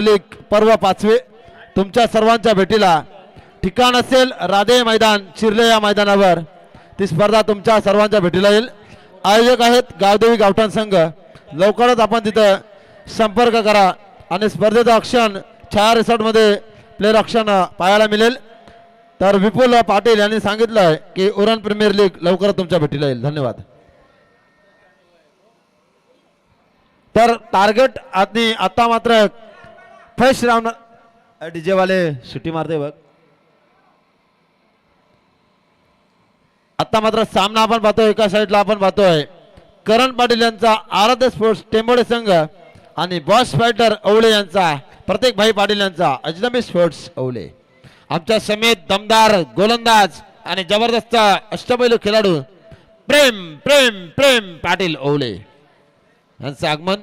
League पर्व 5वे तुमच्या सर्वांच्या भेटीला ठिकाण असेल राधे मैदान चिरले या मैदानावर ती स्पर्धा तुमच्या सर्वांच्या भेटीला येईल। आयोजक आहेत गावदेवी गावठाण संघ। लवकरच आपण तिथे संपर्क करा आणि स्पर्धेचं औक्षण छाया रिसॉर्ट मध्ये प्लेयर औक्षण पाहायला मिळेल। तर विपुल पाटील यांनी सांगितलं आहे की उरण प्रीमियर लीग लवकरच तुमच्या भेटीला येईल। धन्यवाद। तर टार्गेट आधी आता मात्र फर्स्ट राउंड डीजे वाले सुट्टी मारते बघ। आता मात्र सामना आपण पाहतोय एका साईडला आपण पाहतोय करण पाटील यांचा आराध्य स्पोर्ट्स टेंबोडे संघ आणि बॉस फायटर औले यांचा प्रत्येक भाई पाटील यांचा अजनबी स्पोर्ट्स औले। आमच्या समेत दमदार गोलंदाज आणि जबरदस्त अष्टपैलू खेळाडू प्रेम प्रेम प्रेम पाटील औले यांचं आगमन।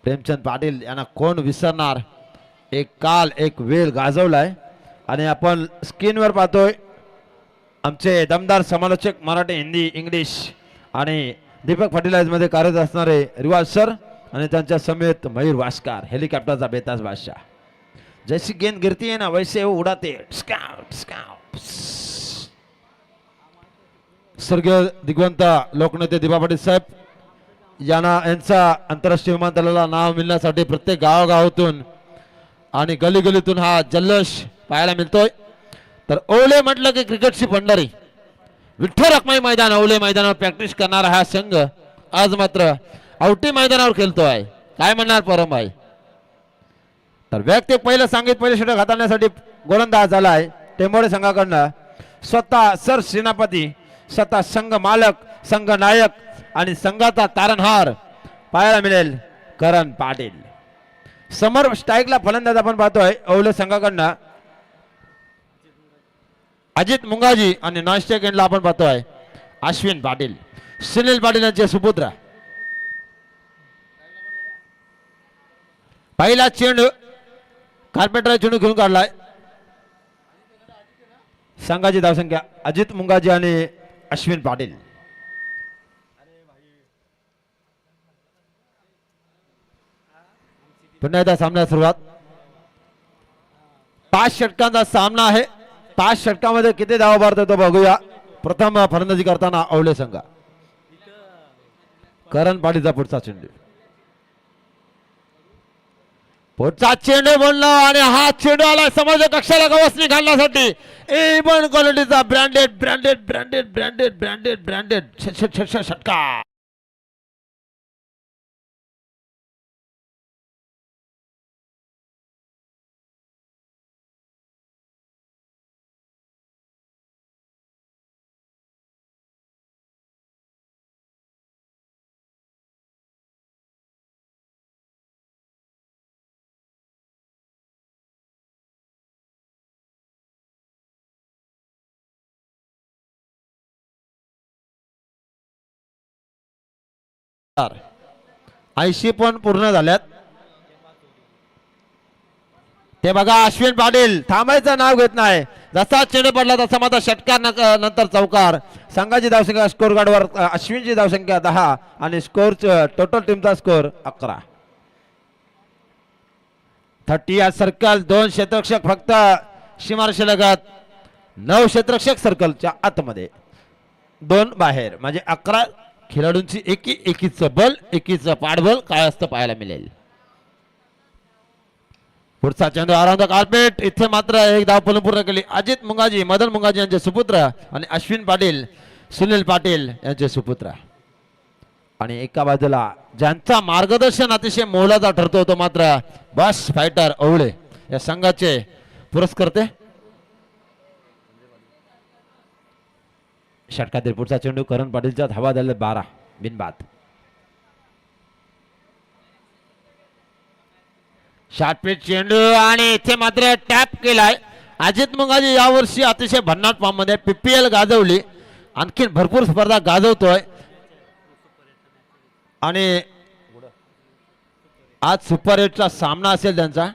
प्रेमचंद पाटील यांना कोण विसरणार। एक काल एक वेळ गाजवलाय आणि आपण स्क्रीनवर पाहतोय आमचे दमदार समालोचक मराठी हिंदी इंग्लिश आणि दीपक फर्टिलाइज मध्ये कार्यरत असणारे रिवाज सर आणि त्यांच्या समेत मयूर वास्कर हेलिकॉप्टरचा बेताज बादशाह। जैसी गेंद गिरती है ना वैसे वो उड़ाते स्वर्गीय दिग्वंत लोकनेते दिबा पाटील साहेब यांचा आंतरराष्ट्रीय विमानतळाला नाव मिळण्यासाठी प्रत्येक गावागावातून आणि गलीगलीतून हा जल्लोष पाहायला मिळतोय। तर औले म्हटलं की क्रिकेटची पंढरी विठ्ठल रखमाई मैदान औले मैदानावर प्रॅक्टिस करणारा हा संघ आज मात्र औटी मैदानावर खेळतोय। काय म्हणणार परम भाई। तर व्यक्ती पहिलं सांगित पहिले षटक हाताळण्यासाठी गोलंदाज झालाय टेंबोडे संघाकडनं स्वतः सर सेनापती स्वतः संघ मालक संघ नायक आणि संघाचा तारणहार पाहायला मिळेल करण पाटील। समर स्ट्राईकला फलंदाज आपण पाहतोय औले संघाकडनं अजित मुंगाजी आणि नॉन स्ट्राईक एंडला आपण पाहतोय अश्विन पाटील सुनील पाटील यांचे सुपुत्र। पहिला चेंडू कार्पेंटर चेंडू घेऊन काढलाय। संघाची धावसंख्या अजित मुंगाजी आणि अश्विन पाटील। पुन्हा एकदा सामन्याला सुरुवात। 5 षटकांचा सामना आहे। 5 षटकामध्ये किती धावा मारतो तो बघूया। प्रथम फलंदाजी करताना औले संघ करण पाटीलचा पुढचा चेंडू बोललो आणि हा चेंडू आला समोरच्या कक्षाला गवसणी घालण्यासाठी एवन क्वालिटीचा branded branded branded branded branded branded षटका। ऐंशी पण पूर्ण झाल्यात। ते बघा अश्विन पाटील थांबायचं नाव घेत नाही। जसा चेंडू पडला तसा मात्र षटकार नंतर चौकार। संघाची धावसंख्या स्कोर कार्डवर अश्विनची धावसंख्या 10 आणि स्कोर टोटल टीमचा स्कोर 11। 30 सर्कल 2 क्षेत्ररक्षक फक्त सीमारेषेलगत 9 क्षेत्ररक्षक सर्कलच्या आतमध्ये 2 बाहेर म्हणजे 11 खेळाडूंची एकीचं बल एकीचं पाठबल काय असतं पाहायला मिळेल। पुढचा चेंडू आरामदायक कार्पेट इथे मात्र एक धाव पूर्ण केली अजित मुंगाजी मदन मुंगाजी यांचे सुपुत्र आणि अश्विन पाटील सुनील पाटील यांचे सुपुत्र। आणि एका बाजूला ज्यांचा मार्गदर्शन अतिशय मोलाचा ठरतो तो मात्र बॉस फायटर औले या संघाचे पुरस्कर्ते। षटकातील पुढचा चेंडू करण पाटीलच्या धावा झाले 12 बिनबाद। शॉर्टपिच चेंडू आणि इथे मात्र टॅप केलाय अजित मुंगाजी। यावर्षी अतिशय भन्नाट फॉर्म मध्ये पीपीएल गाजवली आणखीन भरपूर स्पर्धा गाजवतोय आणि आज सुपर 8 चा सामना असेल त्यांचा।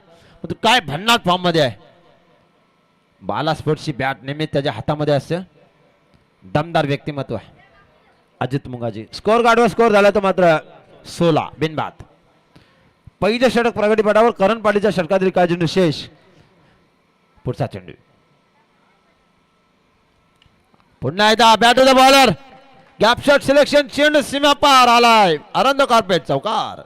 काय भन्नाट फॉर्म मध्ये आहे। बाला स्पोर्ट्सची बॅट नेहमी त्याच्या हातामध्ये असते। दमदार व्यक्तिमत्व आहे अजित मुंगाजी। स्कोर कार्डवर स्कोर झाला तो मात्र 16 बिनबाद। पहिलं षटक प्रगतीपटावर करण पाटीलच्या षटकातील काय चेंडू शेष. पुढचा चेंडू पुन्हा एकदा bat to the bowler. Gap shot selection. चेंडू सीमा पार आलाय. आनंद कार्पेट चौकार.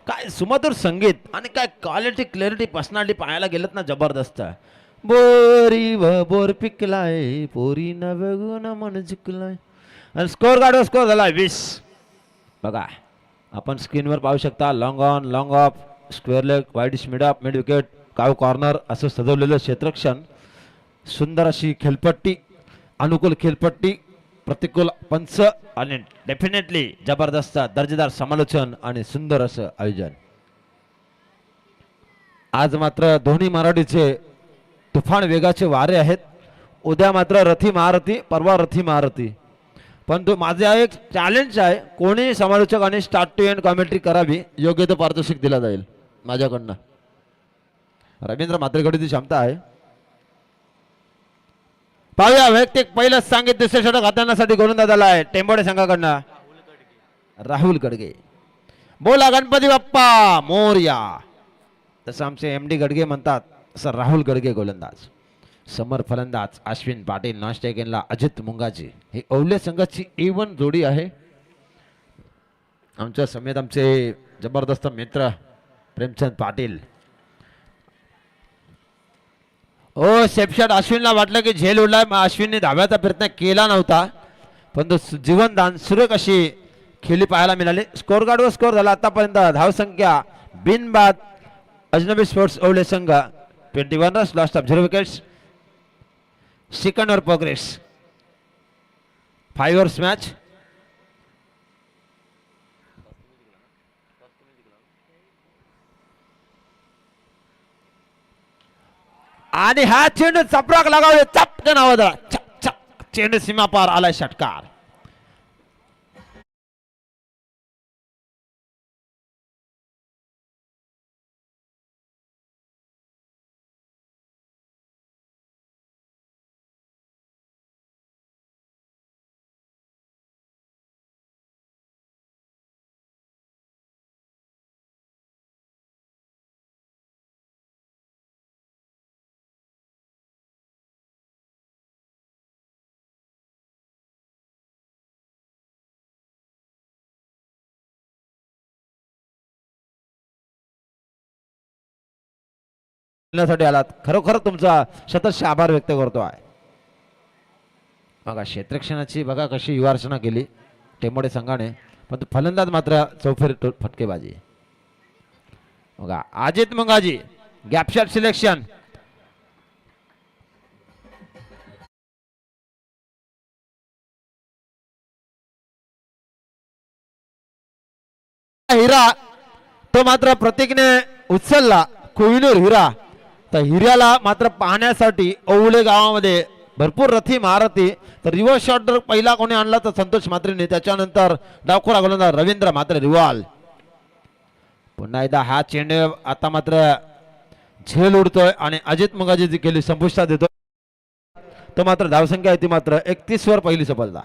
काय सुमधुर संगीत आणि काय क्वालिटी क्लॅरिटी पर्सनॅलिटी पाहायला गेलं ना जबरदस्त. बोरी व बोर पिकलाय पोरी न बघून मन जिंकलाय. आणि स्कोर गाडो स्कोर झाला 20. बघा आपण स्क्रीनवर पाहू शकता. Long on long of square leg widish mid of mid wicket काव कॉर्नर असं सजवलेलं क्षेत्रक्षण. सुंदर अशी खेळपट्टी. अनुकूल खेळपट्टी. प्रतिकूल पंच आणि डेफिनेटली जबरदस्त दर्जेदार समालोचन आणि सुंदर असं आयोजन. आज मात्र दोन्ही मराठीचे तुफान वेगाचे वारे आहेत. उद्या मात्र रथी महारथी परवा रथी महारथी. परंतु माझे एक चॅलेंज आहे. कोणी समालोचकांनी स्टार्ट टू एंड कॉमेंट्री करावी. योग्य तो पारितोषिक दिला जाईल माझ्याकडनं. रवींद्र मात्रेकडे ती क्षमता आहे. पाहूया वैयक्तिक पहिलं सांगित दुसरे षटक हाताळण्यासाठी गोलंदाज आला आहे टेंबोडे संघाकडनं राहुल गडगे. बोला गणपती बाप्पा मोरया. तसं आमचे MD गडगे म्हणतात असं राहुल गडगे गोलंदाज. समर फलंदाज अश्विन पाटील. नॉनस्टेकनला अजित मुंगाजी. ही ओवले संघाची A1 जोडी आहे. आमच्या समेत आमचे जबरदस्त मित्र प्रेमचंद पाटील. ओ सेपशॉट. अश्विनला वाटलं की झेल उडलाय. अश्विनने धाव्याचा प्रयत्न केला नव्हता परंतु जीवनदान सुरेख अशी खेळी पाहायला मिळाली. स्कोर गार्डवर स्कोर झाला आतापर्यंत. धावसंख्या बिनबाद अजनबी स्पोर्ट्स ओवले संघ 21 runs. Lost of 0 wickets. Second over progress. 5 overs match. आणि हा चेंडू चपराक लगावले. चपकन आवाज आला. चक चक. चेंडू सीमा पार आलाय. षटकार. साठी आलात. खरोखर तुमचा शतश आभार व्यक्त करतो आहे. बघा क्षेत्रक्षणाची बघा कशी युवार्चना केली टेंबोडे संघाने. पण फलंदाज मात्र चौफेर फटकेबाजी. बघा अजित मंगाजी. गॅपशॉट सिलेक्शन. हिरा तो मात्र प्रतीकने उचलला. कोहिनूर हिरा. तर हिऱ्याला मात्र पाहण्यासाठी ओवले गावामध्ये भरपूर रथी महारथी. तर रिव्हर्स शॉट पहिला कोणी आणला तर संतोष मात्रेने. त्याच्यानंतर डावखोरा गोलंदाज रवींद्र मात्रे रिवाल. पुन्हा एकदा हा चेंडू आता मात्र झेल उडतोय आणि अजित मुंगाजी जी केली संपुष्टात देतो. तो मात्र धावसंख्या आहे ती मात्र 31 वर पहिली सफलता.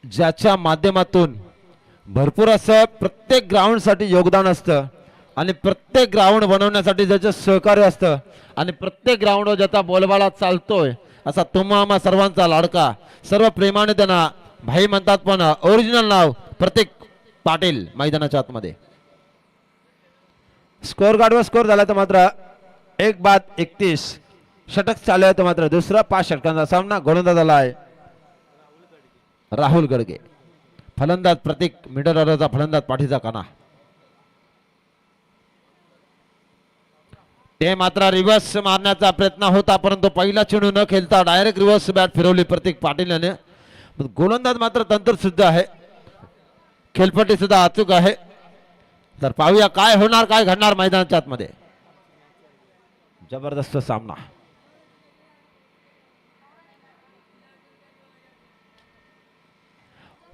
ज्याच्या माध्यमातून भरपूर असं प्रत्येक ग्राउंडसाठी योगदान असतं आणि प्रत्येक ग्राउंड बनवण्यासाठी ज्याचं सहकार्य असतं आणि प्रत्येक ग्राउंडवर ज्याचा बोलबाला चालतोय असा तुम्हा सर्वांचा लाडका. सर्व प्रेमाने त्यांना भाई म्हणतात पण ओरिजिनल नाव प्रतीक पाटील मैदानाच्या आतमध्ये. स्कोर गार्डवर स्कोर झाला तर मात्र 1-31. षटक चालू आहे तर मात्र दुसरा 5 षटकांचा सामना. गोलंदाज आला आहे राहुल गडगे. फलंदाज प्रतीक मिडल ऑर्डरचा फलंदाज पाठीचा काना. ते मात्र रिव्हर्स मारण्याचा प्रयत्न होता परंतु पहिला चेंडू न खेळता डायरेक्ट रिव्हर्स बॅट फिरवली प्रतीक पाटील याने. गोलंदाज मात्र तंत्र सुद्धा आहे, खेळपट्टी सुद्धा अचूक आहे. तर पाहूया काय होणार, काय घडणार मैदानाच्या आतमध्ये. जबरदस्त सामना.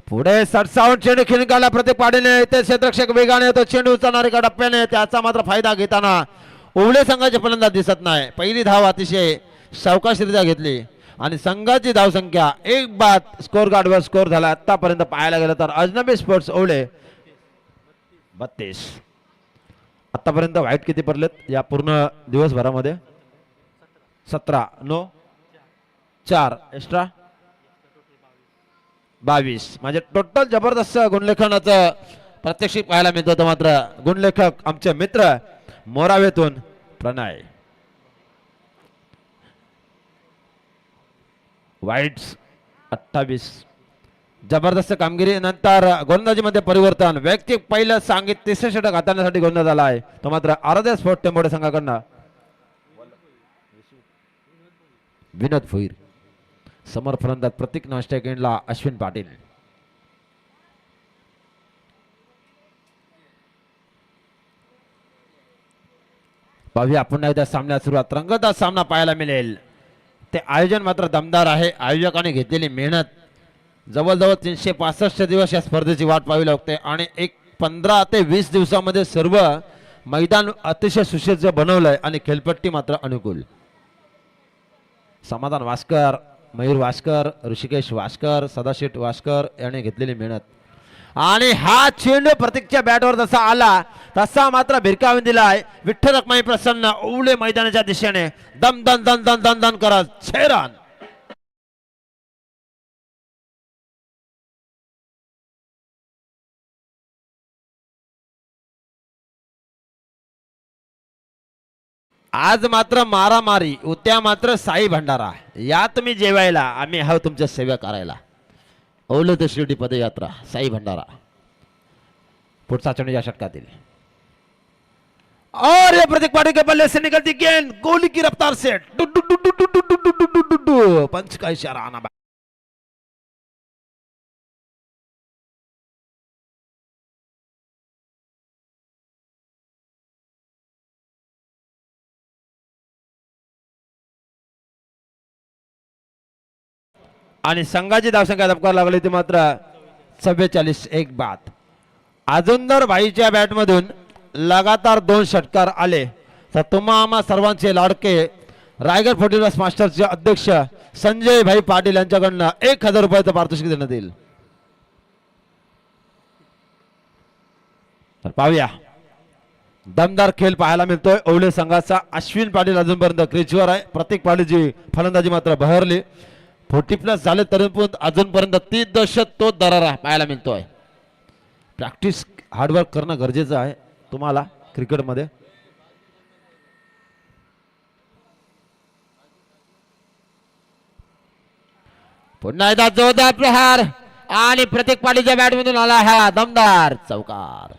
पुढे 67 चेंडू खेळून गेला प्रतीक पाटीलने. ते क्षेत्ररक्षक वेगाने येतो, चेंडू उचलणारे एका टप्प्याने त्याचा मात्र फायदा घेताना ओवळे संघाचे फलंदाज दिसत नाही. पहिली धाव अतिशय सावकाशरित्या घेतली आणि संघाची धावसंख्या 1 बाद स्कोर गार्डवर स्कोर झाला. आतापर्यंत पाहायला गेलं तर अजनबी स्पोर्ट्स ओवळे 32. आतापर्यंत वाईट किती पडलेत या पूर्ण दिवसभरामध्ये? 17 नो 4 एक्स्ट्रा 22. म्हणजे टोटल जबरदस्त गुणलेखनाचं प्रत्यक्षित पाहायला मिळत होतं. मात्र गुणलेखक आमचे मित्र मोरावेतून प्रणय. वाईट्स 28. जबरदस्त कामगिरी नंतर गोलंदाजीमध्ये परिवर्तन. वैयक्तिक पहिलं सांगित तिसरे षटक हाताळण्यासाठी गोलंदाज आला आहे तो मात्र आराध्य स्पोर्ट टेंबोडे संघाकडनं विनोद भोईर. समोर फलंदाज प्रतीक नाश्टेकेंडला अश्विन पाटील. पाहूया पुन्हा एकदा सामन्यात सुरुवात. रंगतदार सामना पाहायला मिळेल. ते आयोजन मात्र दमदार आहे. आयोजकांनी घेतलेली मेहनत. जवळजवळ 365 दिवस या स्पर्धेची वाट पाहावी लागते आणि 15 ते 20 दिवसामध्ये सर्व मैदान अतिशय सुसज्ज बनवलंय आणि खेळपट्टी मात्र अनुकूल. समाधान वास्कर, मयूर वास्कर, ऋषिकेश वास्कर, सदाशिव वास्कर याने घेतलेली मेहनत. आणि हा चेंडू प्रतीकच्या बॅटवर जसा आला तसा मात्र भिरकावून दिलाय. विठ्ठल रखमाई प्रसन्न ओवळे मैदानाच्या दिशेने दम दन दन दन दन दन करत 6 रन. आज मात्र मारामारी, उद्या मात्र साई भंडारा. या तुम्ही जेवायला, आम्ही आहोत तुमच्या सेवा करायला. ओवले ते शिर्डी पदयात्रा साई भंडारा. पुढचा चेंडू या षटकातील और ये प्रतीक पाटिल के बल्ले से निकलती गेंद गोली की रफ्तार से पंच का इशारा आना. आणि संघाची धावसंख्या धपकार लागली ती मात्र 44. 1 बाद. अजून भाईच्या बॅटमधून लगातार 2 षटकार आले तर तुम्हा आम्हा सर्वांचे लाडके रायगड फोर्टिनर्स मास्टर्सचे अध्यक्ष संजय भाई पाटील यांच्याकडनं 1000 रुपयाचं पारितोषिक देण्यात येईल. तर पाहूया दमदार खेळ पाहायला मिळतोय. ओवळे संघाचा अश्विन पाटील अजूनपर्यंत क्रीजवर आहे. प्रतीक पाटीलची फलंदाजी मात्र बहरली. 40+ झाले तरी पण अजूनपर्यंत 30 दशक तो दरारा पाहायला मिळतोय. प्रॅक्टिस हार्डवर्क करणं गरजेचं आहे तुम्हाला क्रिकेटमध्ये. पुन्हा एकदा जोरदार प्रहार आणि प्रतीक पाटीलच्या बॅटमधून आला हा दमदार चौकार.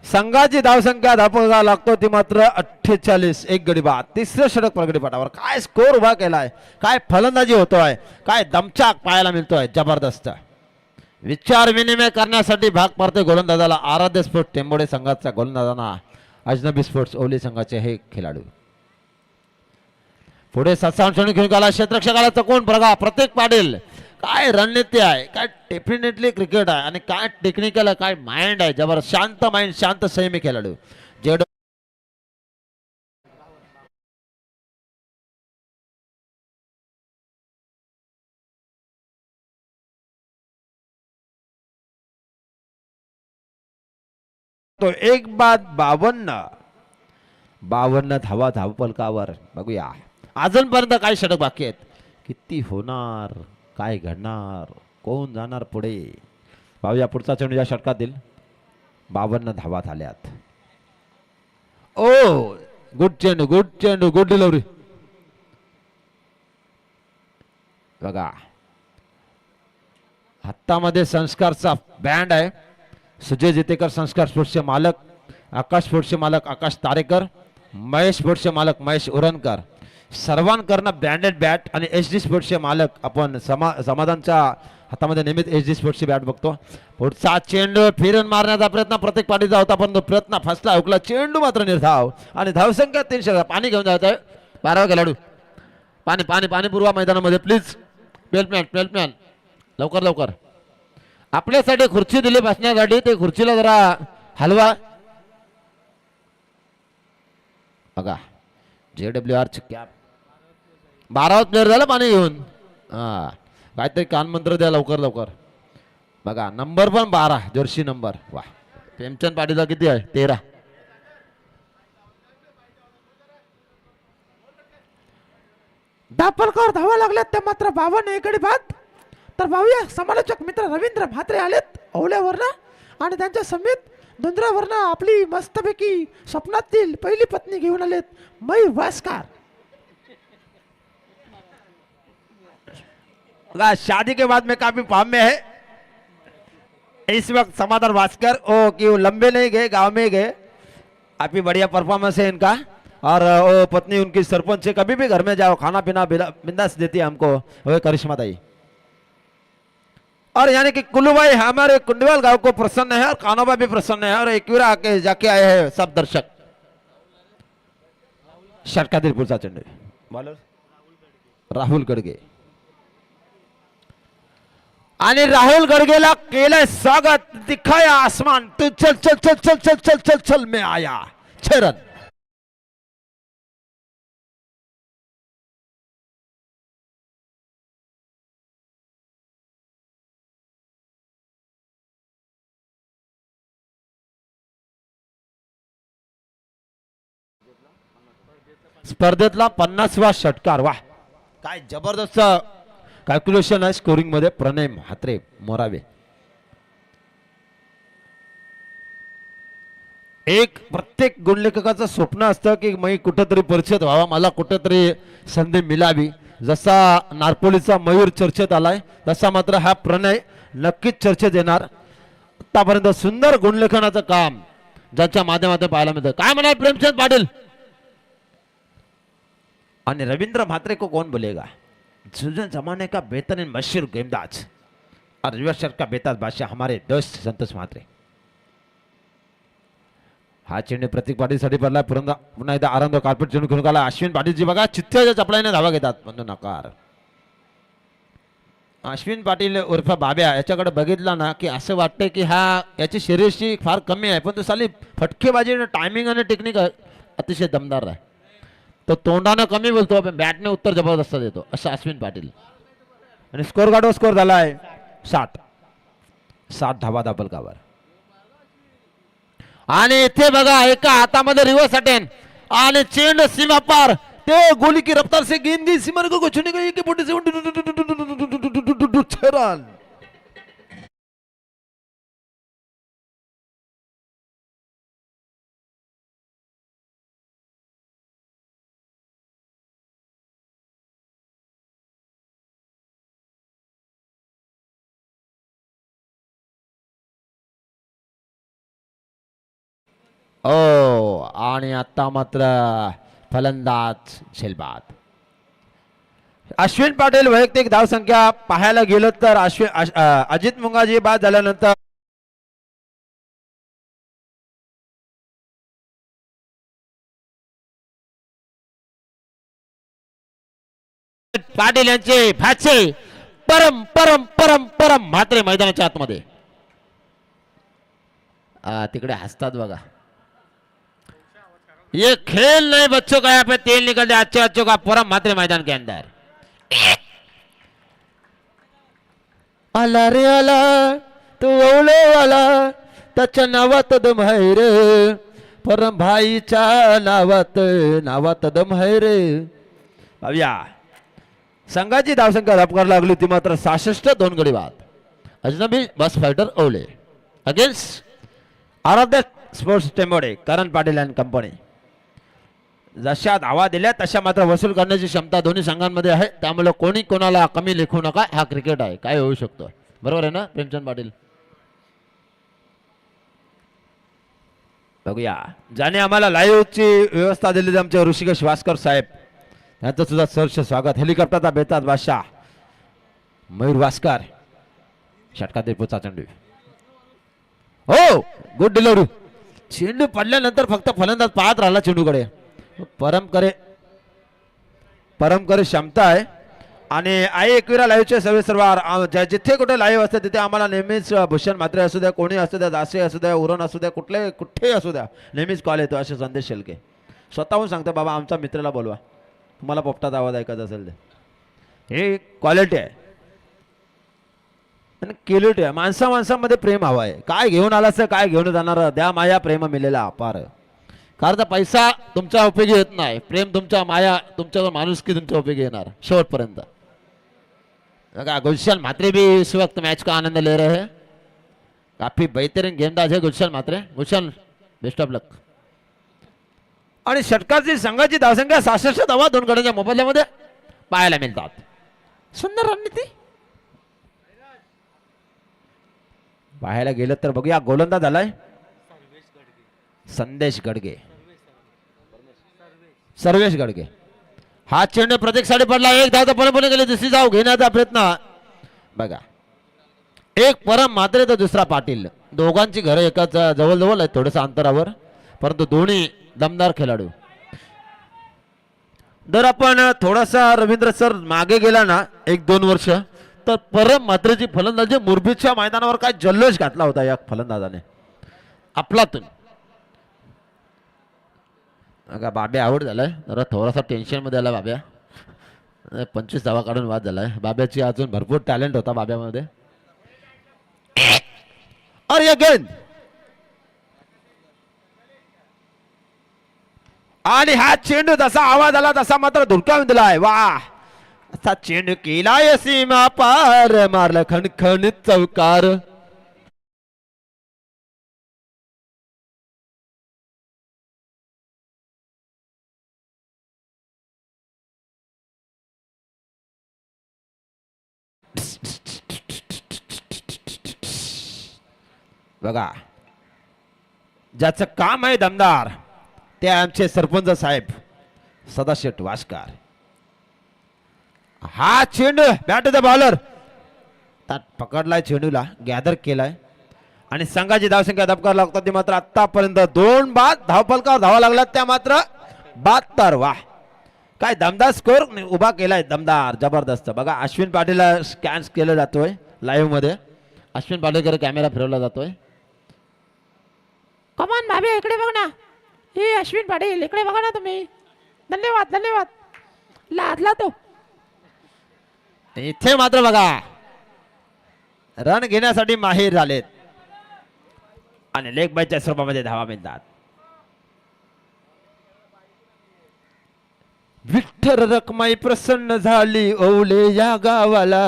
संघाची धावसंख्या धापा लागतो ती मात्र 48. 1 गडी बाद. तिसरं षटक प्रगती पटावर. काय स्कोर उभा केलाय, काय फलंदाजी होतोय, काय दमचाक पाहायला मिळतोय. जबरदस्त विचार विनिमय करण्यासाठी भाग पडते गोलंदाजाला. आराध्य स्पोर्ट्स टेंबोडे संघाचा गोलंदाजांना अजनबी स्पोर्ट्स ओवले संघाचे हे खेळाडू. पुढे 7 चेंडू खेळून गेला. क्षेत्ररक्षकाला चकवून बघा प्रतीक पाटील. काय रणनीती आहे, काय डेफिनेटली क्रिकेट आहे आणि काय टेक्निकल आहे, काय माइंड आहे. जबर शांत माइंड, शांत संयमी खेळाडू. जेड तो 1 बाद 52 धावा धावपलकावर. बघूया अजूनपर्यंत काय षटक बाकी आहेत, किती होणार, काय घडणार. कोण जाणार पुढे? पाहूया पुढचा चेंडू या षटकातील. 52 धावा झाल्यात. ओ गुड चेंडू, गुड चेंडू, गुड डिलिव्हरी. बघा हातामध्ये संस्कारचा बँड आहे. सुजय जितेकर संस्कार स्पोर्ट्सचे मालक, आकाश स्पोर्ट्सचे मालक आकाश तारेकर, महेश स्पोर्ट्सचे मालक महेश उरणकर, सर्वांकरनं ब्रँडेड बॅट आणि एच डी स्पोर्ट्सचे मालक आपण समाधानच्या हातामध्ये नेहमीच एच डी स्पोर्ट्सची बॅट बघतो. पुढचा चेंडू फिरून मारण्याचा प्रयत्न प्रत्येक पाठीचा होता पण तो प्रयत्न फसला. हुकला चेंडू मात्र निर्धाव आणि धावसंख्या 300. पाणी घेऊन जात आहे 12वा खेळाडू. पाणी पाणी पाणी पुरवा मैदानामध्ये प्लीज. पेल्टमॅन लवकर लवकर. आपल्यासाठी खुर्ची दिली बसण्यासाठी, ते खुर्चीला जरा हलवा. बघा JWR ची कॅप 12वा प्लेअर झाला पाणी घेऊन. हा काहीतरी कानमंत्र द्या लवकर लवकर. बघा नंबर पण 12 जर्सी नंबर. वा प्रेमचंद पाटीलचा किती आहे? 13. दापलकर धावा लागल्यात त्या मात्र 52 एकडे बाद. तर पाहूया समालोचक मित्र रवींद्र म्हात्रे आलेत ओवल्यावरनं आणि त्यांच्या समेत धुंद्रावरनं आपली मस्तपैकी स्वप्नातील पहिली पत्नी घेऊन आलेत मयूर वास्कार. शादी के बाद में काफी फॉर्म में है इस वक्त समाधान वास्कर. ओ कि वो लंबे नहीं गए, गांव में गए. काफी बढ़िया परफॉर्मेंस है इनका. और वो पत्नी उनकी सरपंच है. कभी भी घर में जाओ खाना पीना बिंदास देती है हमको. वो करिश्मा दाई. और यानी कि कुल्लू भाई हमारे कुंडवाल गांव को प्रसन्न है और कानोबा भी प्रसन्न है और एकवीरा आके जाके आए हैं सब दर्शक. षटकातील पुढचा चेंडू बॉलर राहुल गडगे आणि राहुल गडगेला केलंय स्वागत. दिखाया आसमान. तू चल चल चल चल चल चल चल चल मैं आया. 6 रन. स्पर्धेतला 50वा षटकार. वाह काय जबरदस्त कॅल्क्युलेशन आहे स्कोरिंग मध्ये. प्रणय म्हात्रे मोरावे. एक प्रत्येक गुणलेखकाचं स्वप्न असतं की मी कुठेतरी परिचित व्हावा, मला कुठेतरी संधी मिळावी. जसा नारपोलीचा मयूर चर्चेत आलाय तसा मात्र हा प्रणय नक्कीच चर्चेत येणार. आतापर्यंत सुंदर गुणलेखनाचं काम ज्याच्या माध्यमातून पाहायला मिळतं. काय म्हणाल प्रेमचंद पाटील? और रविंद्र म्हात्रे को कौन बोलेगा? जमाने का बेहतरीन मशहूर गेंदबाज और रिवर्सर का बेताज बादशाह हमारे दोस्त संतोष म्हात्रे. हा चेंडू प्रतीक पाटीलसाठी पडला. पुन्हा एकदा आनंद कार्पेट चेंडू घेऊन आला. अश्विन पाटीलजी बघा चित्त्याच्या चपलाईने धावा घेतात. पण नकार. अश्विन पाटील उर्फ बाब्या याच्याकडे बघितला ना की असं वाटतंय की हा याची शरीरशी फार कमी आहे पण तो साली फटकेबाजी टायमिंग आणि टेक्निक अतिशय दमदार आहे. तो तोंडानं कमी बोलतो पण बॅटने उत्तर जबरदस्त देतो असं अश्विन पाटील. आणि स्कोर गाडो स्कोर झाला आहे 60 धावा दाबलकावर. आणि इथे बघा एका हातामध्ये रिव्हर्स अटेन आणि चेंडू सीमा पार. ते गोली की रफ्तार से गेंद गई सीमा को छूने गई के बोटी से 6 रन. ओ आणि आता मात्र फलंदाज झेलबाद. अश्विन पाटील वैयक्तिक धावसंख्या पाहायला गेलं तर अजित मुंगाजी बाद झाल्यानंतर पाटील यांचे भाचे परम परम परम परम म्हात्रे मैदानाच्या आतमध्ये तिकडे हसतात बघा. ये खेल नहीं बच्चों का, यहाँ पे तेल निकलते अच्छे बच्चों का. परम म्हात्रे मैदान के अंदर आला रे आला तू ओवलो आला त्याच्या नावात दम आहे रे. परम भाईच्या नावात दम आहे रे. भाव्या संघाची धावसंख्या धपकार लागली ती मात्र 66 2 गडी बाद. अजनबी बस फायटर ओले against Aradhya sports Tembode Karan Patil and company. जशा धावा दिल्या तशा मात्र वसूल करण्याची क्षमता दोन्ही संघांमध्ये आहे. त्यामुळे कोणी कोणाला कमी लेखू नका. हा क्रिकेट आहे, काय होऊ शकतो. बरोबर आहे ना प्रेमचंद पाटील. बघूया ज्याने आम्हाला लाईव्हची व्यवस्था दिली आमचे ऋषिकेश वास्कर साहेब, यांचं सुद्धा सहर्ष स्वागत. हेलिकॉप्टरचा बेताज बादशाह मयूर वास्कर. षटकातील पुढचा चेंडू. हो गुड डिलिव्हरी. चेंडू पडल्यानंतर फक्त फलंदाज पाहत राहिला चेंडूकडे. परमकरे क्षमता आहे. आणि आई एकविरा लाईव्हचे सर्वार जिथे कुठे लाईव्ह असते तिथे आम्हाला नेहमीच भूषण म्हात्रे असू द्या, कोणी असू द्या, दासे असू द्या, उरण असू द्या, कुठेही असू द्या, नेहमीच कॉल येतो. असे संदेश शेलके स्वतःहून सांगतो, बाबा आमच्या मित्राला बोलवा, तुम्हाला पोपटात आवाज ऐकायचा असेल ते. हे क्वालिटी आहे आणि क्युलिटी आहे. माणसामध्ये प्रेम हवा आहे. काय घेऊन आलास काय घेऊन जाणार, द्या माया प्रेम मिळेला अपार. कारण तर पैसा तुमच्या उपयोगी येत नाही, प्रेम तुमच्या माया तुमच्या माणुसकी तुमच्या उपयोगी येणार शेवटपर्यंत. गुलशन म्हात्रे भी इस वक्त मैच का आनंद ले रहे हैं. काफी बेहतरीन गेंदबाज है गुलशन म्हात्रे. गुलशन बेस्ट ऑफ लक. आणि षटकाची संघाची धावसंख्या 66 धावा दोन गड्यांच्या मोबदल्यामध्ये पाहायला मिळतात. सुंदर रणनीती. पाहायला गेलं तर बघूया गोलंदाज झालाय संदेश गडगे, सर्वेश गडगे. हा चेंडू प्रत्येक पडला. एक धाव परम गेले, दुसरी धाव घेण्याचा प्रयत्न. बघा एक परम म्हात्रे तर दुसरा पाटील, दोघांची घरं एकाच जवळ आहेत थोडंसं अंतरावर, परंतु दोन्ही दमदार खेळाडू. जर आपण थोडासा रवींद्र सर मागे गेला ना 1-2 वर्ष, तर परम म्हात्रेची फलंदाजी मुरबीच्या मैदानावर काय जल्लोष घातला होता या फलंदाजाने आपलातून. बाब्या आवड झालाय जरा, थोडासा टेन्शन मध्ये आला बाब्या. 25 धावा काढून वाद झालाय. बाब्याची अजून भरपूर टॅलेंट होता बाब्यामध्ये. और ये गेंद आणि हा चेंडू जसा आवाज आला तसा मात्र धुडकावून दिलाय. वा असा चेंडू केलाय सीमा पार, मारला खणखणीत चौकार. बघा ज्याचं काम आहे दमदार ते आमचे सरपंच साहेब सदाशेठ वास्कर. हा चेंडू बॅट द बॉलर पकडलाय, चेंडूला गॅदर केलाय आणि संघाची धावसंख्या दबकार लागतात ती मात्र आतापर्यंत 2 बाद. धावफलकावर धावा लागला त्या मात्र 72. वाह काय दमदार स्कोर उभा केलाय, दमदार जबरदस्त. बघा अश्विन पाटीलला स्कॅन केला जातोय लाईव्ह मध्ये. अश्विन पाटीलकडे कॅमेरा फिरवला जातोय. कमान भाभी इकडे बघ ना. हे अश्विन पाटील इकडे बघा ना तुम्ही. धन्यवाद धन्यवाद. लादला तो. इथे मात्र बघा रन घेण्यासाठी माहीर झालेत आणि लेग बायच्या स्वरूपामध्ये धावा मिळतात. विठ्ठल रखमाई प्रसन्न झाली ओवले या गावाला.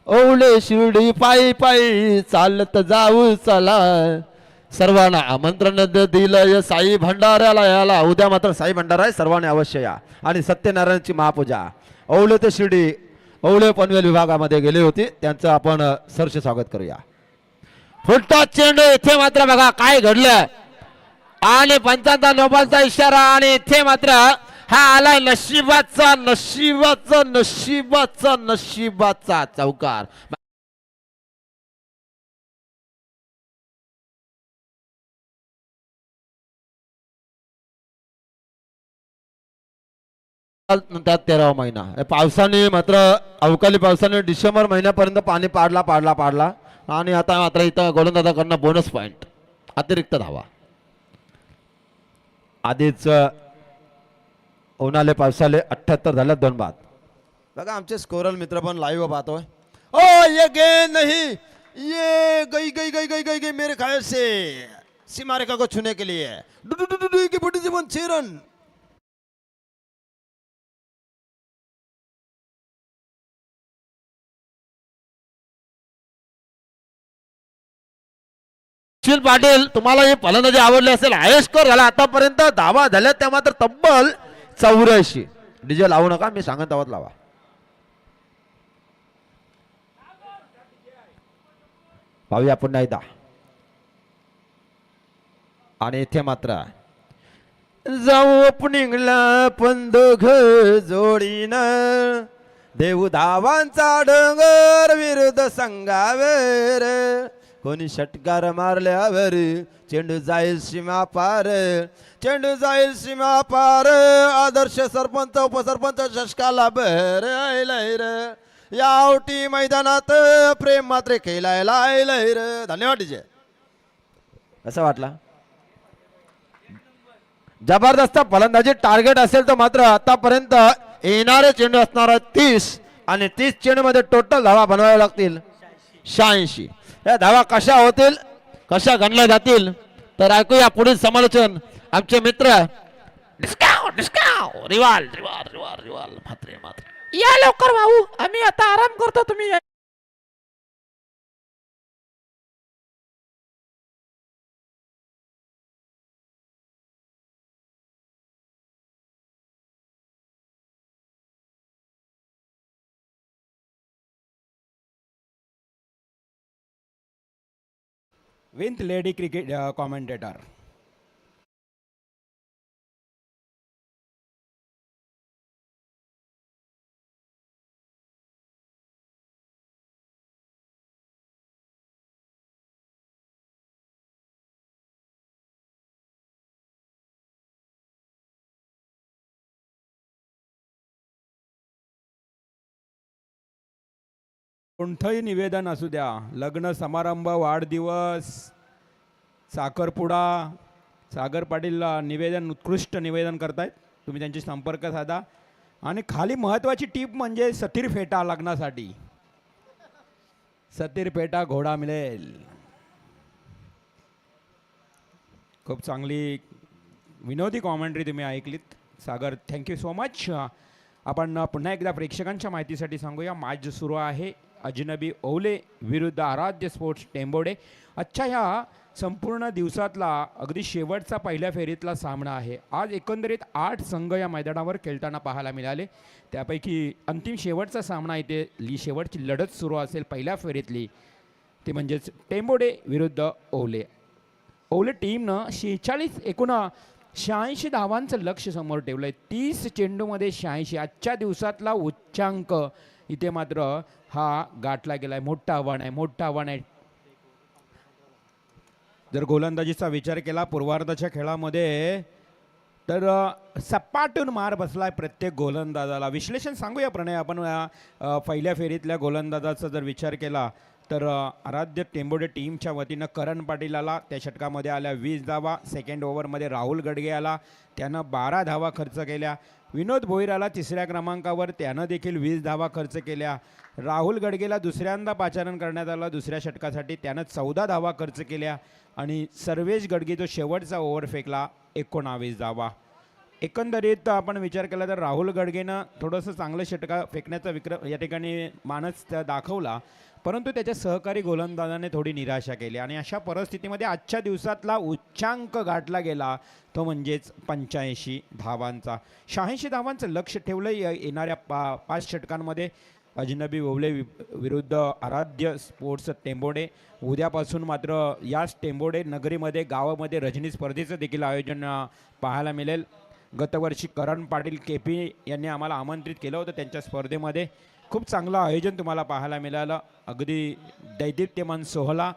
ओवले शिर्डी पायी पायी चालत जाऊ चला. सर्वांना आमंत्रण दिलंय साई भंडाऱ्याला याला. उद्या मात्र साई भंडारा आहे, सर्वांनी अवश्य या. आणि सत्यनारायणची महापूजा. ओवले ते शिर्डी ओवले पनवेल विभागामध्ये गेले होते, त्यांचं आपण सरस स्वागत करूया. फुटतो चेंडू. इथे मात्र बघा काय घडलं आणि पंचांचा नोबलचा इशारा आणि इथे मात्र हा आलाय नशिबाचा नशिबाचा नशिबाचा नशिबाचा चौकार. त्यात 13वा महिना पावसाने मात्र अवकाळी पावसाने डिसेंबर महिन्यापर्यंत पाणी पाडला आणि आता मात्र इथं गोलंदाजाकडनं बोनस पॉइंट अतिरिक्त धावा. आधीच उन्हाळे पावसाले 78 झाले 2 बाद. बघा आमचे स्कोरल मित्र पण लाईव्ह पाहतोय. ओ ये गेंद नहीं, ये गई गई गई गई गई गई मेरे ख्याल से सीमा रेखा को छूने के लिए. की बड़ी जीवन 6 रन. सचिन पाटील, तुम्हाला हे फलंदाजी आवडली असेल. हायस्ट स्कोर झाला आतापर्यंत, धावा झाल्या त्या मात्र तब्बल 84. डीजे लावू नका, मी सांगत आहोत लावा. पाहूया पुन्हा एकदा. आणि इथे मात्र जाऊ ओपनिंगला पण दोघ जोडीनं, देऊ धावांचा डोंगर विरुद्ध संघावर, कोणी षटकार मारल्यावर चेंडू जाईल सीमा पार, चेंडू जाईल सीमा पार. आदर्श सरपंच उपसरपंच शशकाला भर लैर, यावटी मैदानात प्रेम मात्र खेळायला लैर. धन्यवाद डीजे. असं वाटला जबरदस्त फलंदाजी. टार्गेट असेल तर मात्र आतापर्यंत येणारे चेंडू असणार 30 आणि 30 चेंडू मध्ये टोटल धावा बनवाव्या लागतील 86. या धावा कशा होतील, कशा गणल्या जातील तर ऐकूया पुढील समालोचन आमचे मित्र डिस्काउंट डिस्काउंट रिवाल रिवाल रिवाल रिवाल मात्र मात्र. या लवकर भाऊ, आम्ही आता आराम करतो, तुम्ही या. With lady cricket commentator. कोणतंही निवेदन असू द्या, लग्न समारंभ, वाढदिवस, साखरपुडा, सागर पाटील निवेदन उत्कृष्ट निवेदन करतायत. तुम्ही त्यांची संपर्क साधा. आणि खाली महत्त्वाची टीप म्हणजे सतीर फेटा लग्नासाठी. सतीर फेटा घोडा मिळेल. खूप चांगली विनोदी कॉमेंट्री तुम्ही ऐकलीत सागर, थँक्यू सो मच. आपण पुन्हा एकदा प्रेक्षकांच्या माहितीसाठी सांगूया, मॅच सुरू आहे अजनबी ओवले विरुद्ध आराध्य स्पोर्ट्स टेंबोडे. आजच्या ह्या संपूर्ण दिवसातला अगदी शेवटचा पहिल्या फेरीतला सामना आहे. आज एकंदरीत 8 संघ या मैदानावर खेळताना पाहायला मिळाले. त्यापैकी अंतिम शेवटचा सामना इथे शेवटची लढत सुरू असेल पहिल्या फेरीतली, ते म्हणजेच टेंबोडे विरुद्ध ओवले. ओवले टीमनं 86 धावांचं लक्ष समोर ठेवलं आहे. 30 चेंडूमध्ये 86. आजच्या दिवसातला उच्चांक इथे मात्र हा गाठला गेला आहे. मोठं आव्हान आहे, मोठं आव्हान आहे. जर गोलंदाजीचा विचार केला पूर्वार्धाच्या खेळामध्ये तर सपाटून मार बसलाय प्रत्येक गोलंदाजाला. विश्लेषण सांगूया प्रणय आपण. पहिल्या फेरीतल्या गोलंदाजाचा जर विचार केला तर आराध्य टेंबोडे टीमच्या वतीनं करण पाटील आला, त्या षटकामध्ये आल्या 20 धावा. सेकंड ओव्हरमध्ये राहुल गडगे आला, त्यानं 12 धावा खर्च केल्या. विनोद भोईर आला तिसऱ्या क्रमांकावर, त्यानं देखील 20 धावा खर्च केल्या. राहुल गडगेला दुसऱ्यांदा पाचारण करण्यात आलं दुसऱ्या षटकासाठी, त्यानं 14 धावा खर्च केल्या. आणि सर्वेश गडगे जो शेवटचा ओव्हर फेकला 19 धावा. एकंदरीत आपण विचार केला तर राहुल गडगेनं थोडंसं चांगलं षटका फेकण्याचा या ठिकाणी मानस दाखवला, परंतु त्याच्या सहकारी गोलंदाजाने थोडी निराशा केली. आणि अशा परिस्थितीमध्ये आजच्या दिवसातला उच्चांक गाठला गेला तो म्हणजेच 85 धावांचा. 86 धावांचं लक्ष ठेवलं येणाऱ्या 5 षटकांमध्ये. अजनबी ओवले विरुद्ध आराध्य स्पोर्ट्स टेंबोडे. उद्यापासून मात्र याच टेंबोडे नगरीमध्ये गावामध्ये रजनी स्पर्धेचं देखील आयोजन पाहायला मिळेल. गतवर्षी करण पाटील KP यांनी आम्हाला आमंत्रित केलं होतं त्यांच्या स्पर्धेमध्ये. खूप चांगलं आयोजन तुम्हाला पाहायला मिळालं. अगदी दैदिप्यमान सोहळा,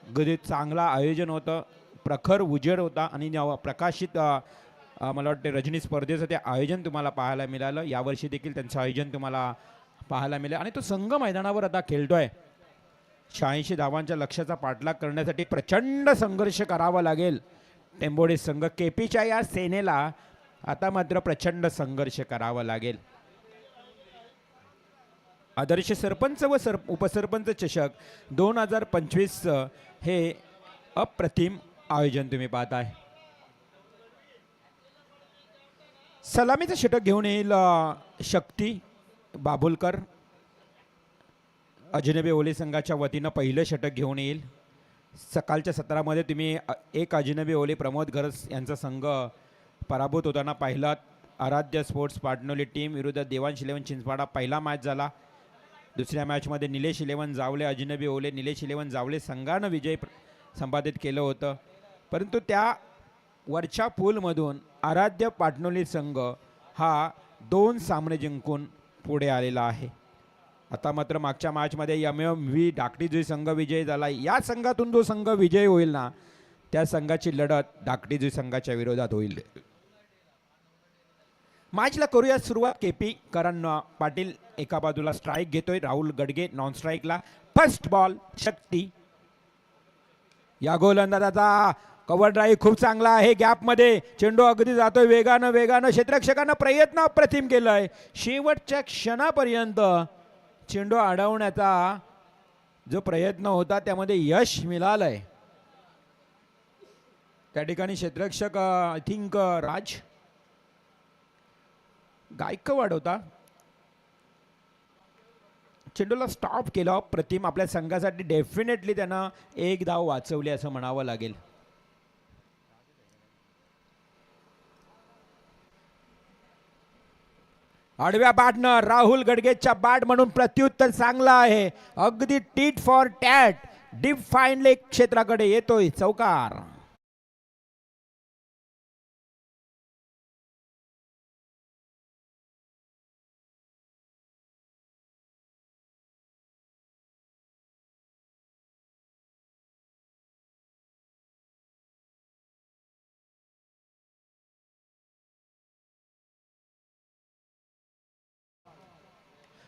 अगदी चांगलं आयोजन होतं, प्रखर उजेड होता आणि प्रकाशित मला वाटते रजनी स्पर्धेचं ते आयोजन तुम्हाला पाहायला मिळालं. यावर्षी देखील त्यांचं आयोजन तुम्हाला पाहायला मिळेल. आणि तो संघ मैदानावर आता खेळतोय. 86 धावांच्या लक्ष्याचा पाठलाग करण्यासाठी प्रचंड संघर्ष करावा लागेल टेंबोडे संघ. KPच्या या सेनेला आता मात्र प्रचंड संघर्ष करावा लागेल. आदर्श सरपंच व उपसरपंच चषक 2025 हे अप्रतिम आयोजन तुम्ही पाहताय. सलामीचं षटक घेऊन येईल शक्ती बाबुलकर. अजनबी ओवले संघाच्या वतीनं पहिलं षटक घेऊन येईल. सकाळच्या सत्रामध्ये तुम्ही एक अजिनबी ओली प्रमोद घरस यांचा संघ पराभूत होताना पाहिलात. आराध्य स्पोर्ट्स पाटणोली टीम विरुद्ध देवांश 11 चिंचपाडा पहिला मॅच झाला. दुसऱ्या मॅचमध्ये निलेश 11 जावले अजिनबी ओले निलेश 11 जावले संघानं विजय संपादित केलं होतं. परंतु त्या वरच्या पूलमधून आराध्य पाटणोली संघ हा 2 सामने जिंकून पुढे आलेला आहे. आता मात्र मागच्या मॅचमध्ये MMV धाकटी जुई संघ विजयी झाला. या संघातून जो संघ विजयी होईल ना त्या संघाची लढत धाकटी जुई संघाच्या विरोधात होईल. मॅचला करूया सुरुवात. KP करण पाटील एका बाजूला स्ट्राईक घेतोय. Rahul Gadge non स्ट्राईकला. First ball शक्ती. या गोलंदाजाचा कव्हर ड्राईव्ह खूप चांगला आहे. गॅपमध्ये चेंडू अगदी जातोय वेगानं वेगानं. क्षेत्ररक्षकानं प्रयत्न अप्रतिम केलाय. शेवटच्या क्षणापर्यंत चेंडू अडवण्याचा जो प्रयत्न होता त्यामध्ये यश मिळालंय. त्या ठिकाणी क्षेत्ररक्षक आय थिंक राज गायकवाड होता. चेंडूला स्टॉप केलं प्रतिम. आपल्या संघासाठी डेफिनेटली त्यानं एक धाव वाचवली असं म्हणावं लागेल. आडव्या बॅटनं राहुल गडगेच्या बॅट म्हणून प्रत्युत्तर चांगलं आहे. अगदी tit for tat deep fine leg क्षेत्राकडे येतोय चौकार.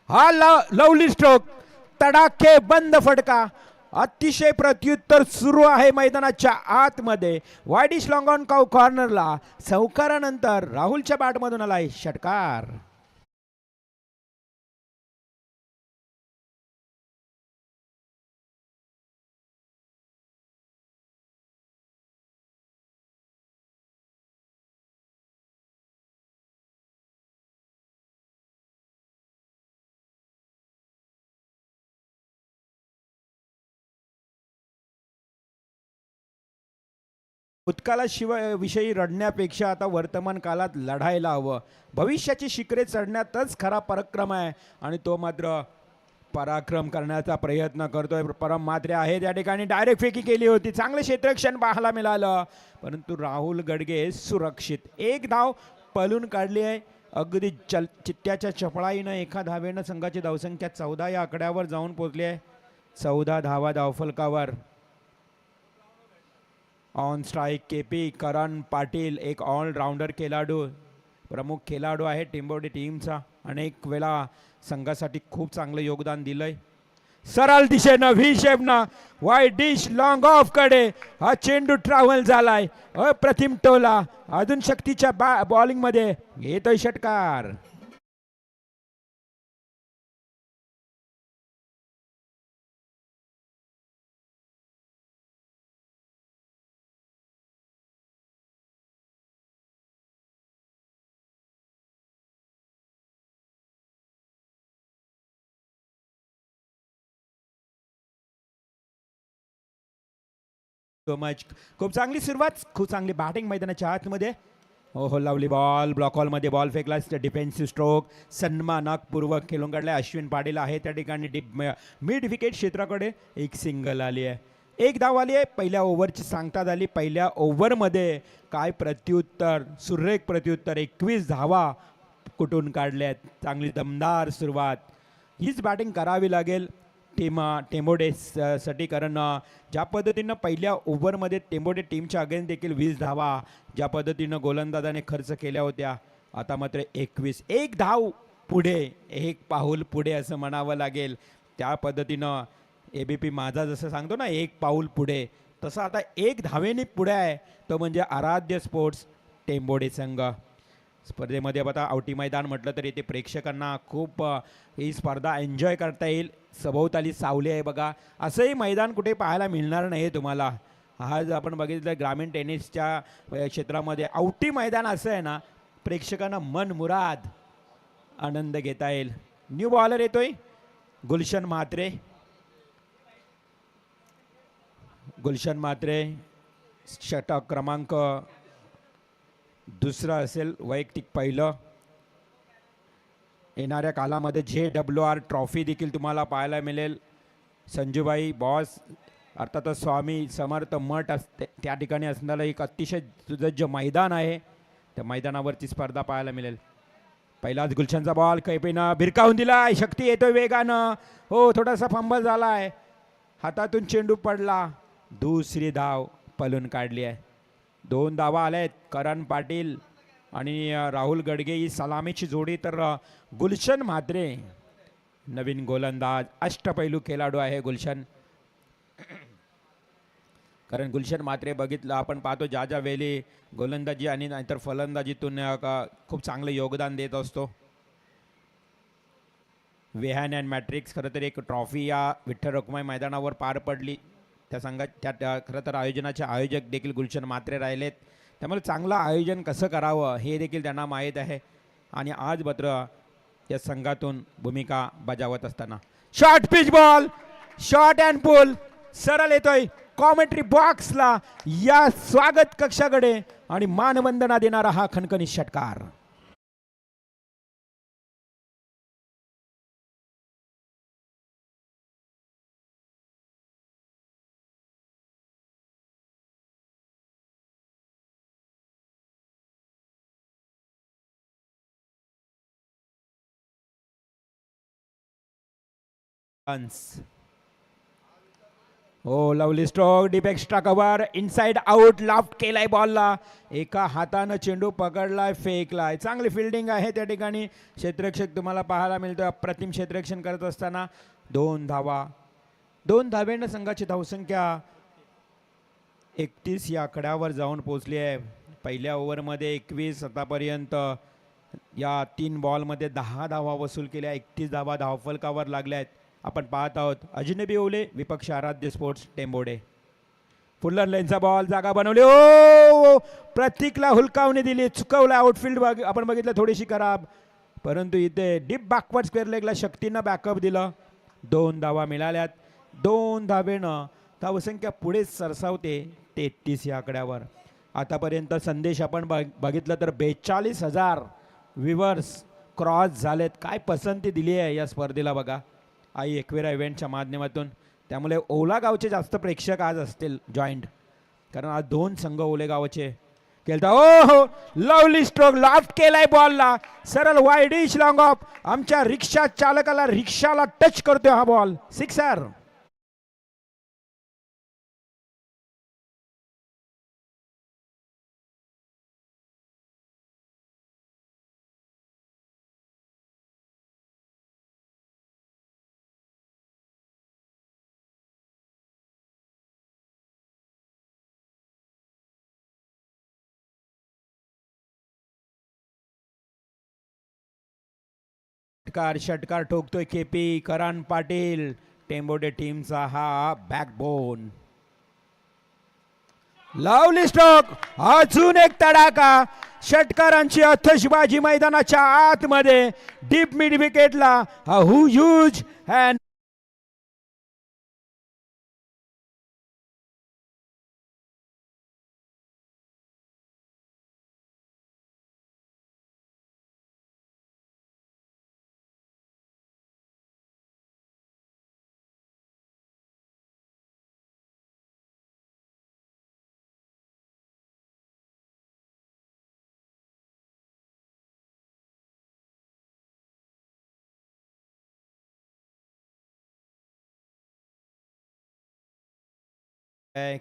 हा लवली स्ट्रोक तडाखे बंद फटका. अतिशय प्रत्युत्तर सुरू आहे मैदानाच्या आतमध्ये. वाईडिश लॉंग ऑन कॉर्नरला चौकारानंतर राहुलच्या बॅटमधून आलाय षटकार. भूतकाळा शिवाय विषयी रडण्यापेक्षा आता वर्तमान काळात लढायला हवं. भविष्याची शिखरे चढण्यातच खरा पराक्रम आहे आणि तो मात्र पराक्रम करण्याचा प्रयत्न करतोय. परम मात्रे आहे त्या ठिकाणी. डायरेक्ट फेकी केली होती. चांगले क्षेत्ररक्षण पाहायला मिळालं परंतु राहुल गडगे सुरक्षित. एक धाव पळून काढली आहे. अगदी चिट्ट्याच्या चपळाईनं एका धावेनं संघाची धावसंख्या 14 या आकड्यावर जाऊन पोहोचली आहे. 14 धावा धावफलकावर. ऑन स्ट्राईक KP करण पाटील एक ऑलराऊंडर खेळाडू प्रमुख खेळाडू आहे टिंबोडी टीमचा. अनेक वेळा संघासाठी खूप चांगलं योगदान दिलंय. सरळ दिशेनं व्ही शेपनं वाईड डिश लॉंग ऑफ कडे हा चेंडू ट्रॅव्हल झालाय. अप्रतिम टोला. अजून शक्तीच्या बॉलिंग मध्ये येतोय षटकार. मच खूप चांगली सुरुवात. खूप चांगली बॅटिंग मैदानाच्या आतमध्ये. हो लावली बॉल ब्लॉक हॉलमध्ये बॉल फेकला. डिफेन्सिव्ह स्ट्रोक सन्मानपूर्वक खेळून काढलाय. अश्विन पाटील आहे त्या ठिकाणी. मिड विकेट क्षेत्राकडे एक सिंगल आली आहे. एक धाव आली आहे. पहिल्या ओव्हरची सांगता झाली. पहिल्या ओव्हरमध्ये काय प्रत्युत्तर सुरेख प्रत्युत्तर. 21 धावा कुठून काढल्यात. चांगली दमदार सुरुवात. हीच बॅटिंग करावी लागेल टेंबोडे साठी. कारण ज्या पद्धतीनं पहिल्या ओव्हरमध्ये टेंबोडे टीमच्या अगेन्स्ट देखील 20 धावा ज्या पद्धतीनं गोलंदाजाने खर्च केल्या होत्या आता मात्र 21. एक धाव पुढे एक पाऊल पुढे असं म्हणावं लागेल. त्या पद्धतीनं ABP माझा जसं सांगतो ना एक पाऊल पुढे तसं आता एक धावेने पुढे आहे तो म्हणजे आराध्य स्पोर्ट्स टेंबोडे संघ. स्पर्धेमध्ये आता आवटी मैदान म्हटलं तर इथे प्रेक्षकांना खूप ही स्पर्धा एन्जॉय करता येईल. सभोवताली सावली आहे बघा. असंही मैदान कुठे पाहायला मिळणार नाही तुम्हाला. आज आपण बघितलं ग्रामीण टेनिसच्या क्षेत्रामध्ये आवटी मैदान असं आहे ना प्रेक्षकांना मन मुराद आनंद घेता येईल. न्यू बॉलर येतोय गुलशन म्हात्रे. गुलशन म्हात्रे षटक क्रमांक दुसरा असेल, वैयक्तिक पहिलं. येणाऱ्या कालामध्ये JWR ट्रॉफी देखील तुम्हाला पाहायला मिळेल. संजूबाई बॉस अर्थातच स्वामी समर्थ मठ असते त्या ठिकाणी असणारं एक अतिशय सुसज्ज मैदान आहे. त्या मैदानावरची स्पर्धा पाहायला मिळेल. पहिलाच गुलशनचा बॉल कैपेनं भिरकावून दिलाय. शक्ती येतोय वेगानं. हो, थोडासा फंबल झालाय. हातातून चेंडू पडला. दुसरी धाव पळून काढली आहे. 2 धावा आल्यात. करण पाटील आणि राहुल गडगे ही सलामीची जोडी. तर गुलशन म्हात्रे नवीन गोलंदाज, अष्टपैलू खेळाडू आहे गुलशन. कारण गुलशन म्हात्रे बघितलं आपण पाहतो ज्या वेळी गोलंदाजी आणि नाहीतर फलंदाजीतून खूप चांगलं योगदान देत असतो. वेहान अँड मॅट्रिक्स खरं तर एक ट्रॉफी या विठ्ठल रखुमाई मैदानावर पार पडली. त्या संघात त्या खरं तर आयोजनाचे आयोजक देखील गुलशन म्हात्रे राहिलेत. त्यामुळे चांगलं आयोजन कसं करावं हे देखील त्यांना माहीत आहे. आणि आज मात्र या संघातून भूमिका बजावत असताना short pitch ball, short and pull सरळ येतोय कॉमेंट्री बॉक्सला या स्वागत कक्षाकडे आणि मानवंदना देणारा हा खणखणीत षटकार. हो, lovely stroke, deep extra cover, inside out, laughed केलाय बॉलला. एका हातानं चेंडू पकडलाय, फेकलाय. चांगली फिल्डिंग आहे त्या ठिकाणी. क्षेत्ररक्षक तुम्हाला पाहायला मिळतं अप्रतिम क्षेत्ररक्षण करत असताना. 2 धावा, 2 धावेनं संघाची धावसंख्या 31 या आकड्यावर जाऊन पोहोचली आहे. पहिल्या ओव्हरमध्ये 21, आतापर्यंत या 3 बॉलमध्ये 10 धावा वसूल केल्या. 31 धावा धावफलकावर लागल्या आहेत. आपण पाहत आहोत अजनबी ओले, विपक्ष आराध्य स्पोर्ट्स टेंबोडे. फुल्लर लेनचा बॉल, जागा बनवली. ओ, प्रतीकला हुलकावणी दिली, चुकवला. आउटफील्ड आपण बघितलं थोडीशी खराब, परंतु इथे डीप बॅकवर्ड स्क्वेअर लेगला शक्तीनं बॅकअप दिलं. 2 धावा मिळाल्यात. 2 धावेनं धावसंख्या पुढे सरसावते 33 या आकड्यावर. आतापर्यंत संदेश आपण बघितलं तर 42,000 व्ह्युअर्स क्रॉस झालेत. काय पसंती दिली आहे या स्पर्धेला बघा आई एकवेरा इव्हेंटच्या माध्यमातून. त्यामुळे ओला गावचे जास्त प्रेक्षक आज असतील जॉईंट, कारण आज 2 संघ ओले गावचे खेळता. ओ हो, लवली स्ट्रोक, लॉफ्ट केलाय बॉलला, सरळ वाईडिश लॉंग ऑफ. आमच्या रिक्षा चालकाला, रिक्षाला टच करतोय हा बॉल. सिक्सर. षटकार ठोकतोय केपी. करण पाटील टेंबोडे टीमचा हा बॅकबोन. लवली स्ट्रोक, अजून एक तडाखा. षटकारांची आतषबाजी मैदानाच्या आतमध्ये डीप मिड विकेटला. हा ह्यूज अँड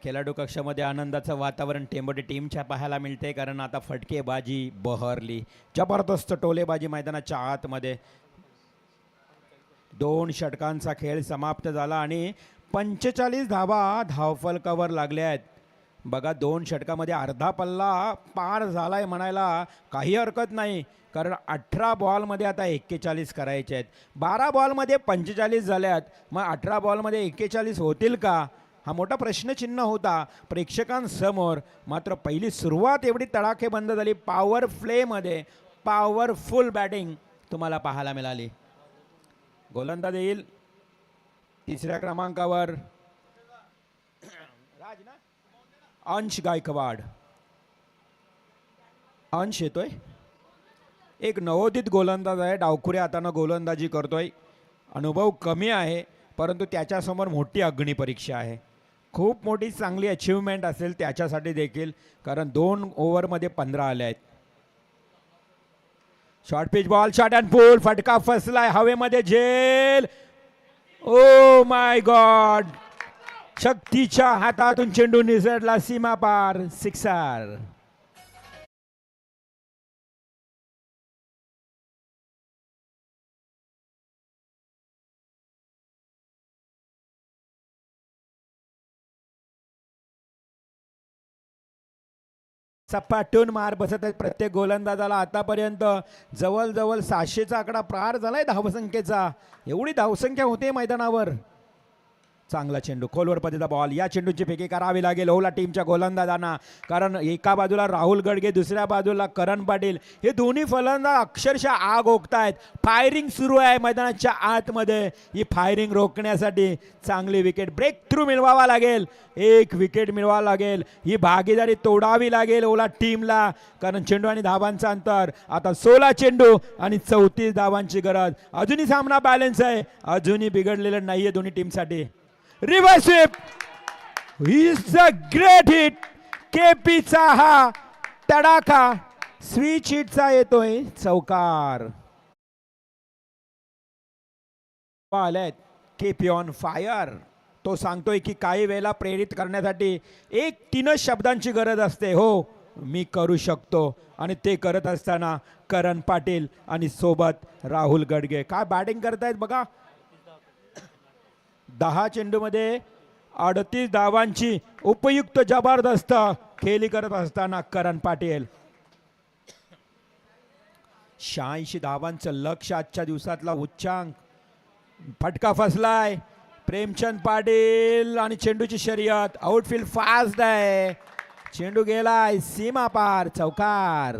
खेळाडू कक्षामध्ये आनंदाचं वातावरण टेंबोडे टीमच्या पाहायला मिळते, कारण आता फटकेबाजी बहरली. जबरदस्त टोलेबाजी मैदानाच्या आतमध्ये. 2 षटकांचा खेळ समाप्त झाला आणि 45 धावा धावफलकावर लागल्या आहेत. बघा 2 षटकामध्ये अर्धा पल्ला पार झालाय म्हणायला काही हरकत नाही, कारण 18 बॉलमध्ये आता 41 करायचे आहेत. 12 बॉलमध्ये 45 झाल्यात. मग 18 बॉलमध्ये 41 होतील का, हा मोठा प्रश्नचिन्ह होता प्रेक्षकांसमोर. मात्र पहिली सुरुवात एवढी तडाखेबंद झाली. पॉवर प्लेमध्ये पॉवरफुल बॅटिंग तुम्हाला पाहायला मिळाली. गोलंदाज येईल 3ऱ्या क्रमांकावर अंश गायकवाड. अंश येतोय. एक नवोदित गोलंदाज आहे, डावखुऱ्या हातानं गोलंदाजी करतोय. अनुभव कमी आहे, परंतु त्याच्यासमोर मोठी अग्निपरीक्षा आहे. खूप मोठी चांगली अचिव्हमेंट असेल त्याच्यासाठी देखील, कारण 2 ओव्हरमध्ये 15 आले आहेत. Short pitch ball, shot and pull, फटका फसलाय हवेमध्ये, झेल. ओ माय गॉड, शक्तीच्या हातातून चेंडू निसटला सीमा पार, सिक्सर. सपाटून मार बसत आहेत प्रत्येक गोलंदाजाला. आतापर्यंत जवळजवळ 700चा आकडा पार झालाय धावसंख्येचा. एवढी धावसंख्या होते मैदानावर. चांगला चेंडू, खोलवर पद्धतीचा बॉल. या चेंडूची फेकी करावी लागेल ओला टीमच्या गोलंदाजांना, कारण एका बाजूला राहुल गडगे, दुसऱ्या बाजूला करण पाटील, हे दोन्ही फलंदाज अक्षरशः आग ओकतायत. फायरिंग सुरू आहे मैदानाच्या आतमध्ये. ही फायरिंग रोखण्यासाठी चांगली विकेट, ब्रेक थ्रू मिळवावा लागेल. 1 विकेट मिळवावं लागेल. ही भागीदारी तोडावी लागेल ओला टीमला, कारण चेंडू आणि धावांचं अंतर आता 16 चेंडू आणि 34 धावांची गरज. अजूनही सामना बॅलन्स आहे, अजूनही बिघडलेलं नाहीये दोन्ही टीमसाठी. Reverse sweep, is a great hit. केपीचा हा तडाखा स्विच हिटचा येतोय, चौकार. आलेत केपी ऑन फायर. तो सांगतोय की काही वेळेला प्रेरित करण्यासाठी 3 शब्दांची गरज असते. हो, मी करू शकतो. आणि ते करत असताना करण पाटील आणि सोबत राहुल गडगे काय बॅटिंग करतायत बघा. 10 चेंडूमध्ये 38 धावांची उपयुक्त जबरदस्त खेळी करत असताना करण पाटील. 86 धावांचं लक्ष आजच्या दिवसातला उच्चांक. फटका फसलाय प्रेमचंद पाटील आणि चेंडूची शर्यत. आउटफील्ड फास्ट आहे, चेंडू गेलाय सीमा पार, चौकार.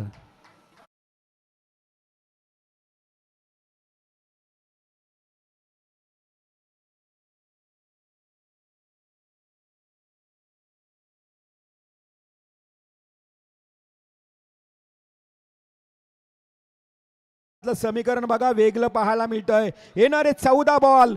समीकरण बघा, वेगळं पाहायला मिळतंय. येणारे 14 बॉल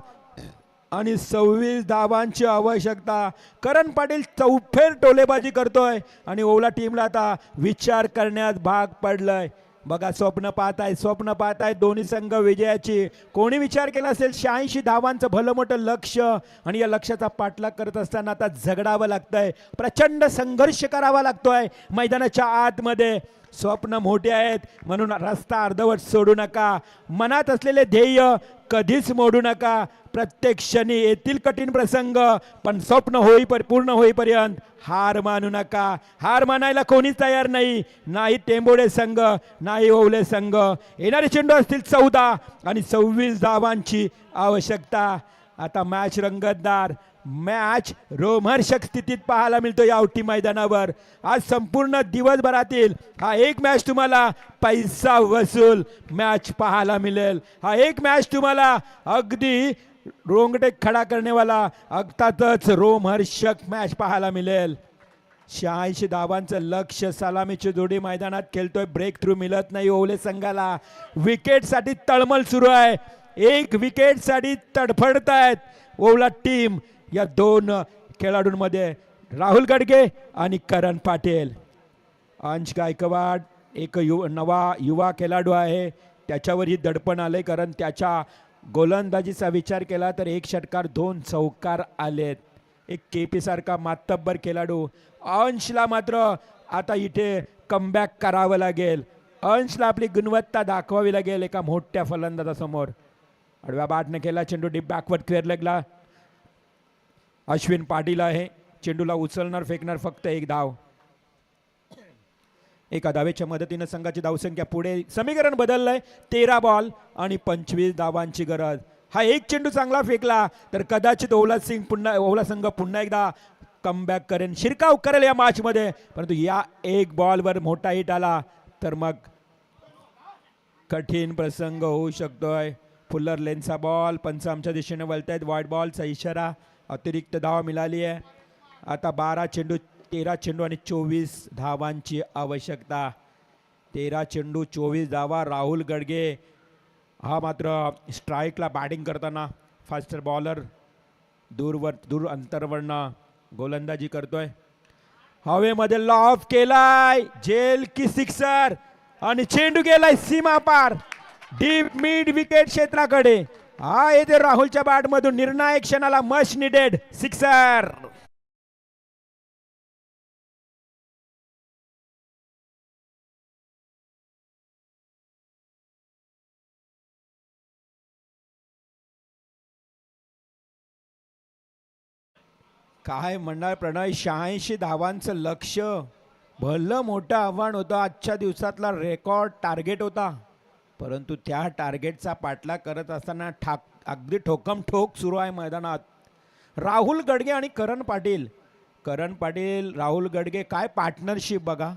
आणि 26 धावांची आवश्यकता. करण पाटील चौफेर टोलेबाजी करतोय आणि ओला टीमला आता विचार करण्यात भाग पडलंय. बघा, स्वप्न पाहताय दोन्ही संघ विजयाची. कोणी विचार केला असेल 86 धावांचं भलं मोठं लक्ष, आणि या लक्ष्याचा पाठलाग करत असताना आता झगडावं लागतंय, प्रचंड संघर्ष करावा लागतोय मैदानाच्या आतमध्ये. स्वप्न मोठे आहेत म्हणून रस्ता अर्धवट सोडू नका. मनात असलेले ध्येय कधीच मोडू नका. प्रत्येक क्षणी येतील कठीण प्रसंग, पण स्वप्न पूर्ण होईपर्यंत हार मानू नका. हार मानायला कोणीच तयार नाही, नाही टेंबोडे संघ, नाही ओवले संघ. येणारे चेंडू असतील 14 आणि 26 धावांची आवश्यकता. आता मॅच रंगतदार, मॅच रोमहर्षक स्थितीत पाहायला मिळतो या औटी मैदानावर. आज संपूर्ण दिवसभरातील हा एक मॅच तुम्हाला पैसा वसूल मॅच पाहायला मिळेल. हा एक मॅच तुम्हाला अगदी रोंगटे खडा करण्यावाला, अगतातच रोमहर्षक मॅच पाहायला मिळेल. 86 धावांचं लक्ष, सलामीची जोडी मैदानात खेळतोय. ब्रेक थ्रू मिळत नाही ओवले संघाला. विकेटसाठी तळमळ सुरू आहे, 1 विकेटसाठी तडफडतायत ओवला टीम. या 2 खेळाडूंमध्ये राहुल गडगे आणि करण पाटील. अंश गायकवाड एक नवा युवा खेळाडू आहे, त्याच्यावरही दडपण आले, कारण त्याच्या गोलंदाजीचा विचार केला तर 1 षटकार 2 चौकार आलेत. एक केपी सारखा मातब्बर खेळाडू. अंशला मात्र आता इथे कमबॅक करावं लागेल. अंशला आपली गुणवत्ता दाखवावी लागेल एका मोठ्या फलंदाजासमोर. आडव्या बॅटने केला चेंडू, डीप बॅकवर्ड क्लिअर लेगला. अश्विन पाटील आहे, चेंडूला उचलणार, फेकणार, फक्त 1 धाव. एका धावेच्या मदतीनं संघाची धावसंख्या पुढे. समीकरण बदललंय, 13 बॉल आणि 25 धावांची गरज. हा 1 चेंडू चांगला फेकला तर कदाचित ओवला संघ पुन्हा एकदा कमबॅक करेन, शिरकाव करेल या मॅच मध्ये. परंतु या 1 बॉलवर मोठा हिट आला तर मग कठीण प्रसंग होऊ शकतोय. फुल्लर लेनचा बॉल, पंच आमच्या दिशेने वळतायत. व्हाईट बॉलचा इशारा, अतिरिक्त धाव मिळाली आहे. आता 12 चेंडू 13 चेंडू आणि 24 धावांची आवश्यकता. 13 चेंडू 24 धावा. राहुल गडगे हा मात्र स्ट्राईकला बॅटिंग करताना फास्टर बॉलर दूर अंतरवरनं गोलंदाजी करतोय. हवेमध्ये लॉफ केलाय, जेल की सिक्सर आणि चेंडू गेलाय सीमा पार डीप मिड विकेट क्षेत्राकडे. हा येते राहुलच्या बॅट मधून निर्णायक क्षणाला मच निडेड सिक्सर. काय म्हणणार प्रणय, 86 धावांचं लक्ष भलं मोठं आव्हान होतं. आजच्या दिवसातला रेकॉर्ड टार्गेट होता, परंतु त्या टार्गेटचा पाठलाग करत असताना अगदी ठोकम ठोक सुरू आहे मैदानात. राहुल गडगे आणि करण पाटील राहुल गडगे काय पार्टनरशिप बघा.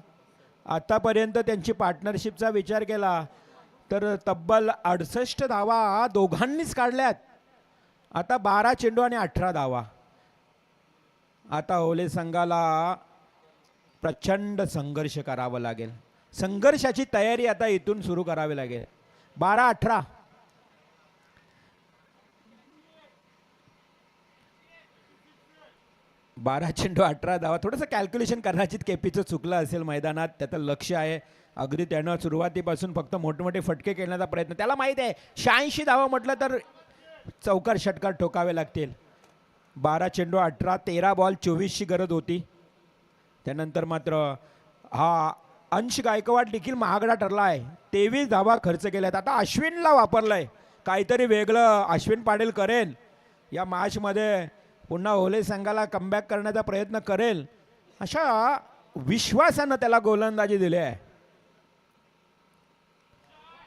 आतापर्यंत त्यांची पार्टनरशिपचा विचार केला तर तब्बल 68 धावा दोघांनीच काढल्यात. आता 12 चेंडू आणि 18 धावा. आता ओले संघाला प्रचंड संघर्ष करावा लागेल. संघर्षाची तयारी आता इथून सुरू करावी लागेल. 12-18 12 चेंडू 18 धावा. थोडंसं कॅल्क्युलेशन करण्याची केपीचं चुकलं असेल मैदानात. त्याचं लक्ष आहे अगदी. त्यानं सुरुवातीपासून फक्त मोठमोठे फटके खेळण्याचा प्रयत्न. त्याला माहीत आहे 86 धावा म्हटलं तर चौकार षटकार ठोकावे लागतील. 12 चेंडू 18, 13 बॉल 24ची गरज होती. त्यानंतर मात्र हा अंश गायकवाड देखील महागडा ठरला आहे. 23 धावा खर्च केल्यात. आता अश्विनला वापरलंय. काहीतरी वेगळं अश्विन पाटील करेल या मॅचमध्ये. पुन्हा ओले संघाला कमबॅक करण्याचा प्रयत्न करेल अशा विश्वासानं त्याला गोलंदाजी दिली आहे.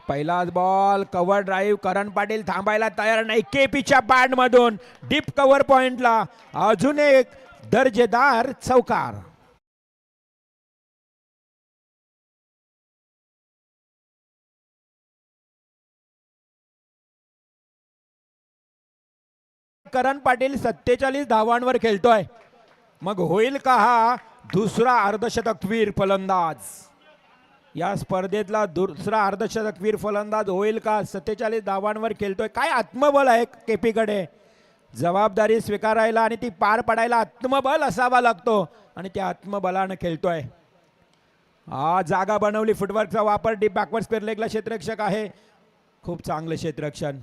पहिलाच बॉल कव्हर ड्राईव्ह. करण पाटील थांबायला तयार नाही. केपीच्या बॅट मधून डीप कव्हर पॉइंटला अजून एक दर्जेदार चौकार. करण पाटील 47 धावांवर खेळतोय. मग होईल का हा दुसरा अर्धशतकवीर फलंदाज? या स्पर्धेतला दुसरा अर्धशतकवीर फलंदाज होईल का? 47 धावांवर खेळतोय. काय आत्मबल आहे केपीकडे. जबाबदारी स्वीकारायला आणि ती पार पाडायला आत्मबल असावा लागतो आणि त्या आत्मबलानं खेळतोय. हा जागा बनवली. फुटवर्कचा वापर. डीप बॅकवर्ड स्क्वेअर लेगला क्षेत्ररक्षक आहे. खूप चांगलं क्षेत्ररक्षण.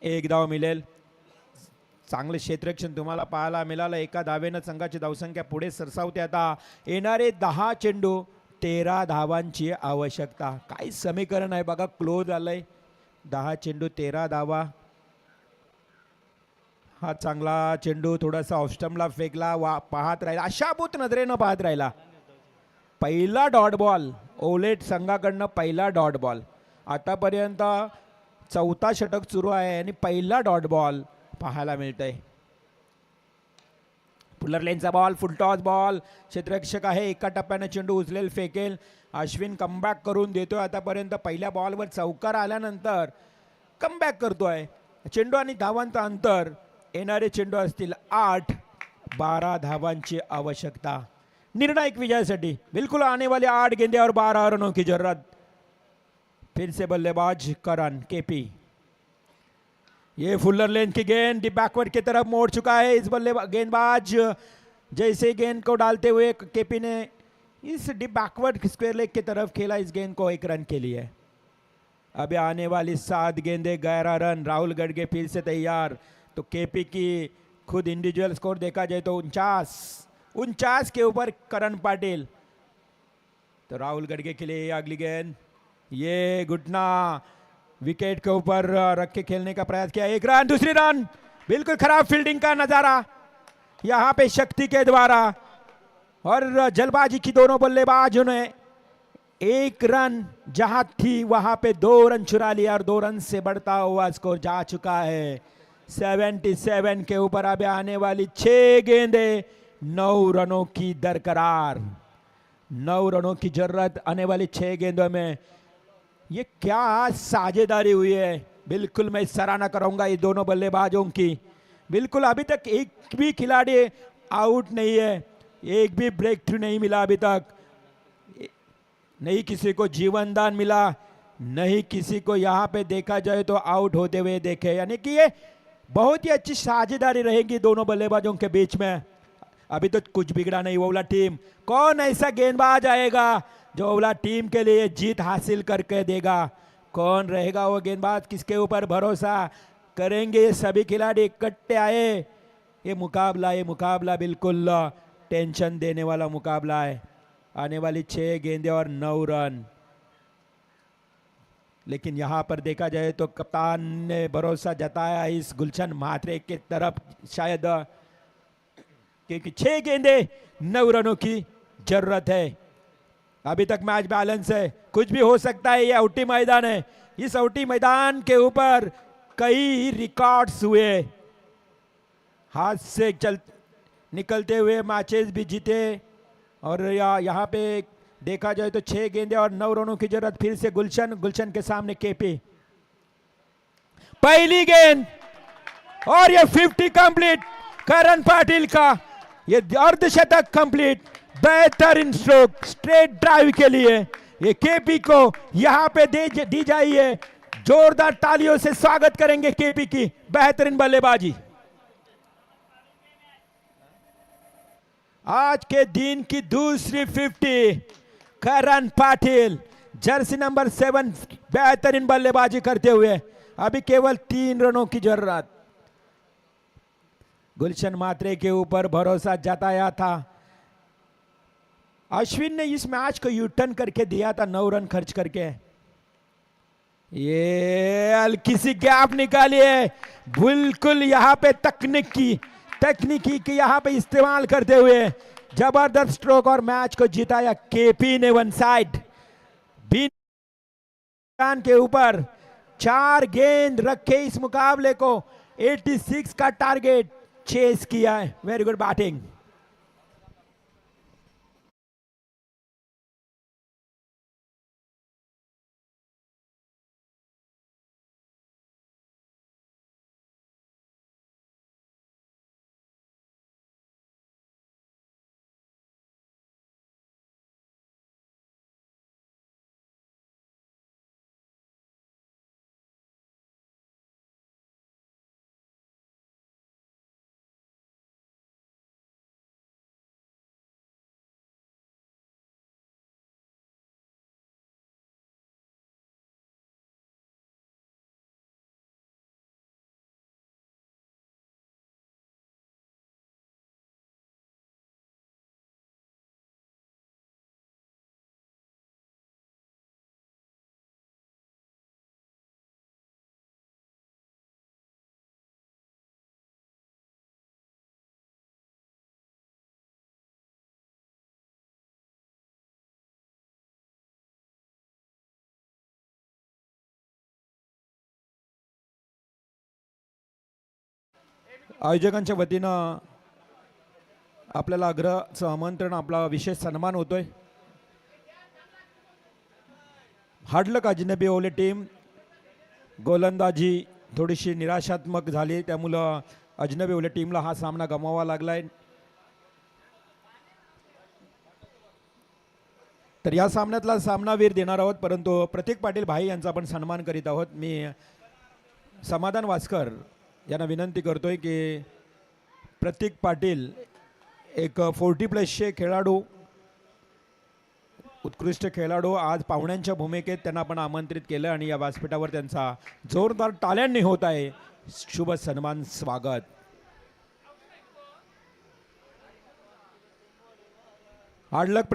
एक धाव मिळेल. चांगले क्षेत्ररक्षण तुम्हाला पाहायला मिळालं. एका धावेनं संघाची धावसंख्या पुढे सरसावते. आता येणारे 10 चेंडू 13 धावांची आवश्यकता. काय समीकरण आहे बघा. क्लोज आलंय. 10 चेंडू 13 धावा. हा चांगला चेंडू थोडासा ऑफस्टम्पला फेकला. पाहत राहिला. अशाभूत नजरेनं पाहत राहिला. पहिला डॉट बॉल ओलेट संघाकडनं. पहिला डॉट बॉल. आतापर्यंत 4था षटक सुरू आहे आणि पहिला डॉट बॉल पाहायला मिळतंय. फुलर लेनचा बॉल. Full toss ball. क्षेत्ररक्षक आहे. एका टप्प्याने चेंडू उचलेल फेकेल. अश्विन कमबॅक करून देतोय. आतापर्यंत पहिल्या बॉलवर चौकार आल्यानंतर कमबॅक करतोय. चेंडू आणि धावांचं अंतर. येणारे चेंडू असतील 8. 12 धावांची आवश्यकता निर्णायक विजयासाठी. बिल्कुल आने वाले 8 गेंदे और 12 रनों की जरूरत. फिर से बल्लेबाज करण केपी. ये फुलर लेन की गेंद डीप बैकवर्ड की तरफ मोड़ चुका है इस गेंदबाज. जैसे गेंद को डालते हुए केपी ने इस डीप बैकवर्ड स्क्वायर लेग की तरफ खेला इस गेंद को 1 रन के लिए. अभी आने वाली 7 गेंदे 11 रन. राहुल गडगे फिर से तैयार. तो केपी की खुद इंडिविजुअल स्कोर देखा जाए तो 49 के ऊपर करण पाटिल. तो राहुल गडगे के लिए अगली गेंद. ये घुटना विकेट के ऊपर रख के खेलने का प्रयास किया. 1 रन. दूसरी रन. बिल्कुल खराब फील्डिंग का नजारा यहाँ पे शक्ति के द्वारा और जलबाजी की दोनों बल्लेबाजों ने 1 रन जहां थी वहां पे 2 रन चुरा लिया और 2 रन से बढ़ता हुआ स्कोर जा चुका है 77 के ऊपर. अब आने वाली 6 गेंदे 9 रनों की दरकरार. 9 रनों की जरूरत आने वाली 6 गेंदों में. ये क्या साझेदारी हुई है. बिल्कुल मैं सराहना करूंगा ये दोनों बल्लेबाजों की. बिल्कुल अभी तक एक भी खिलाड़ी आउट नहीं है. एक भी ब्रेक थ्रू नहीं मिला अभी तक, नहीं किसी को जीवन दान मिला, नहीं किसी को यहाँ पे देखा जाए तो आउट होते हुए देखे। यानी कि ये बहुत ही अच्छी साझेदारी रहेगी दोनों बल्लेबाजों के बीच में। अभी तो कुछ बिगड़ा नहीं ओवला टीम। कौन ऐसा गेंदबाज आएगा जो ओवला टीम के लिए जीत हासिल करके देगा? कौन रहेगा वो गेंदबाज? किसके ऊपर भरोसा करेंगे ये सभी खिलाड़ी इकट्ठे आए? ये मुकाबला बिल्कुल टेंशन देने वाला मुकाबला है। आने वाली 6 गेंदें और 9 रन। लेकिन यहाँ पर देखा जाए तो कप्तान ने भरोसा जताया इस गुलशन म्हात्रे की तरफ, शायद क्योंकि 6 गेंदें 9 रनों की जरूरत है। अभी तक मैच बैलेंस है, कुछ भी हो सकता है। ये औटी मैदान है, इस औटी मैदान के ऊपर कई रिकॉर्ड्स हुए, हाथ से निकलते हुए मैचेस भी जीते। और यहाँ पे देखा जाए तो 6 गेंदें और 9 रनों की जरूरत। फिर से गुलशन के सामने केपी, पहली गेंद और ये 50 कंप्लीट करण पाटिल का, ये अर्धशतक कंप्लीट। बेहतरीन स्ट्रोक स्ट्रेट ड्राइव के लिए ये केपी को यहां पे दी जाइए। जोरदार तालियों से स्वागत करेंगे केपी की बेहतरीन बल्लेबाजी। आज के दिन की दूसरी 50 करण पाटिल, जर्सी नंबर 7, बेहतरीन बल्लेबाजी करते हुए। अभी केवल 3 रनों की जरूरत। गुलशन म्हात्रे के ऊपर भरोसा जताया था। अश्विन ने इस मैच को यू टर्न करके दिया था 9 रन खर्च करके। ये हल्की सी गैप निकाली है, बिल्कुल यहाँ पे तकनीकी की यहाँ पे इस्तेमाल करते हुए जबरदस्त स्ट्रोक और मैच को जिताया केपी ने। वन साइड बीन के ऊपर 4 गेंद रखे इस मुकाबले को 86 का टारगेट चेस किया है। Very good batting. आयोजकांच्या वतीनं आपल्याला आग्रहाचं आमंत्रण, आपला विशेष सन्मान होतोय। हार्डलक अजनबी ओवले टीम, गोलंदाजी थोडीशी निराशात्मक झाली, त्यामुळं अजनबी ओवले टीमला हा सामना गमवावा लागलाय। तर या सामन्यातला सामनावीर देणार आहोत, परंतु प्रतीक पाटील भाई यांचा आपण सन्मान करीत आहोत। मी समाधान वास्कर यांना विनंती करतोय की प्रतीक पाटील एक 40+ खेळाडू, उत्कृष्ट खेळाडू, आज पाहुण्यांच्या भूमिकेत त्यांना आपण आमंत्रित केलं आणि या व्यासपीठावर त्यांचा जोरदार टाळ्यांनी होत आहे शुभ सन्मान स्वागत। हार्ड लक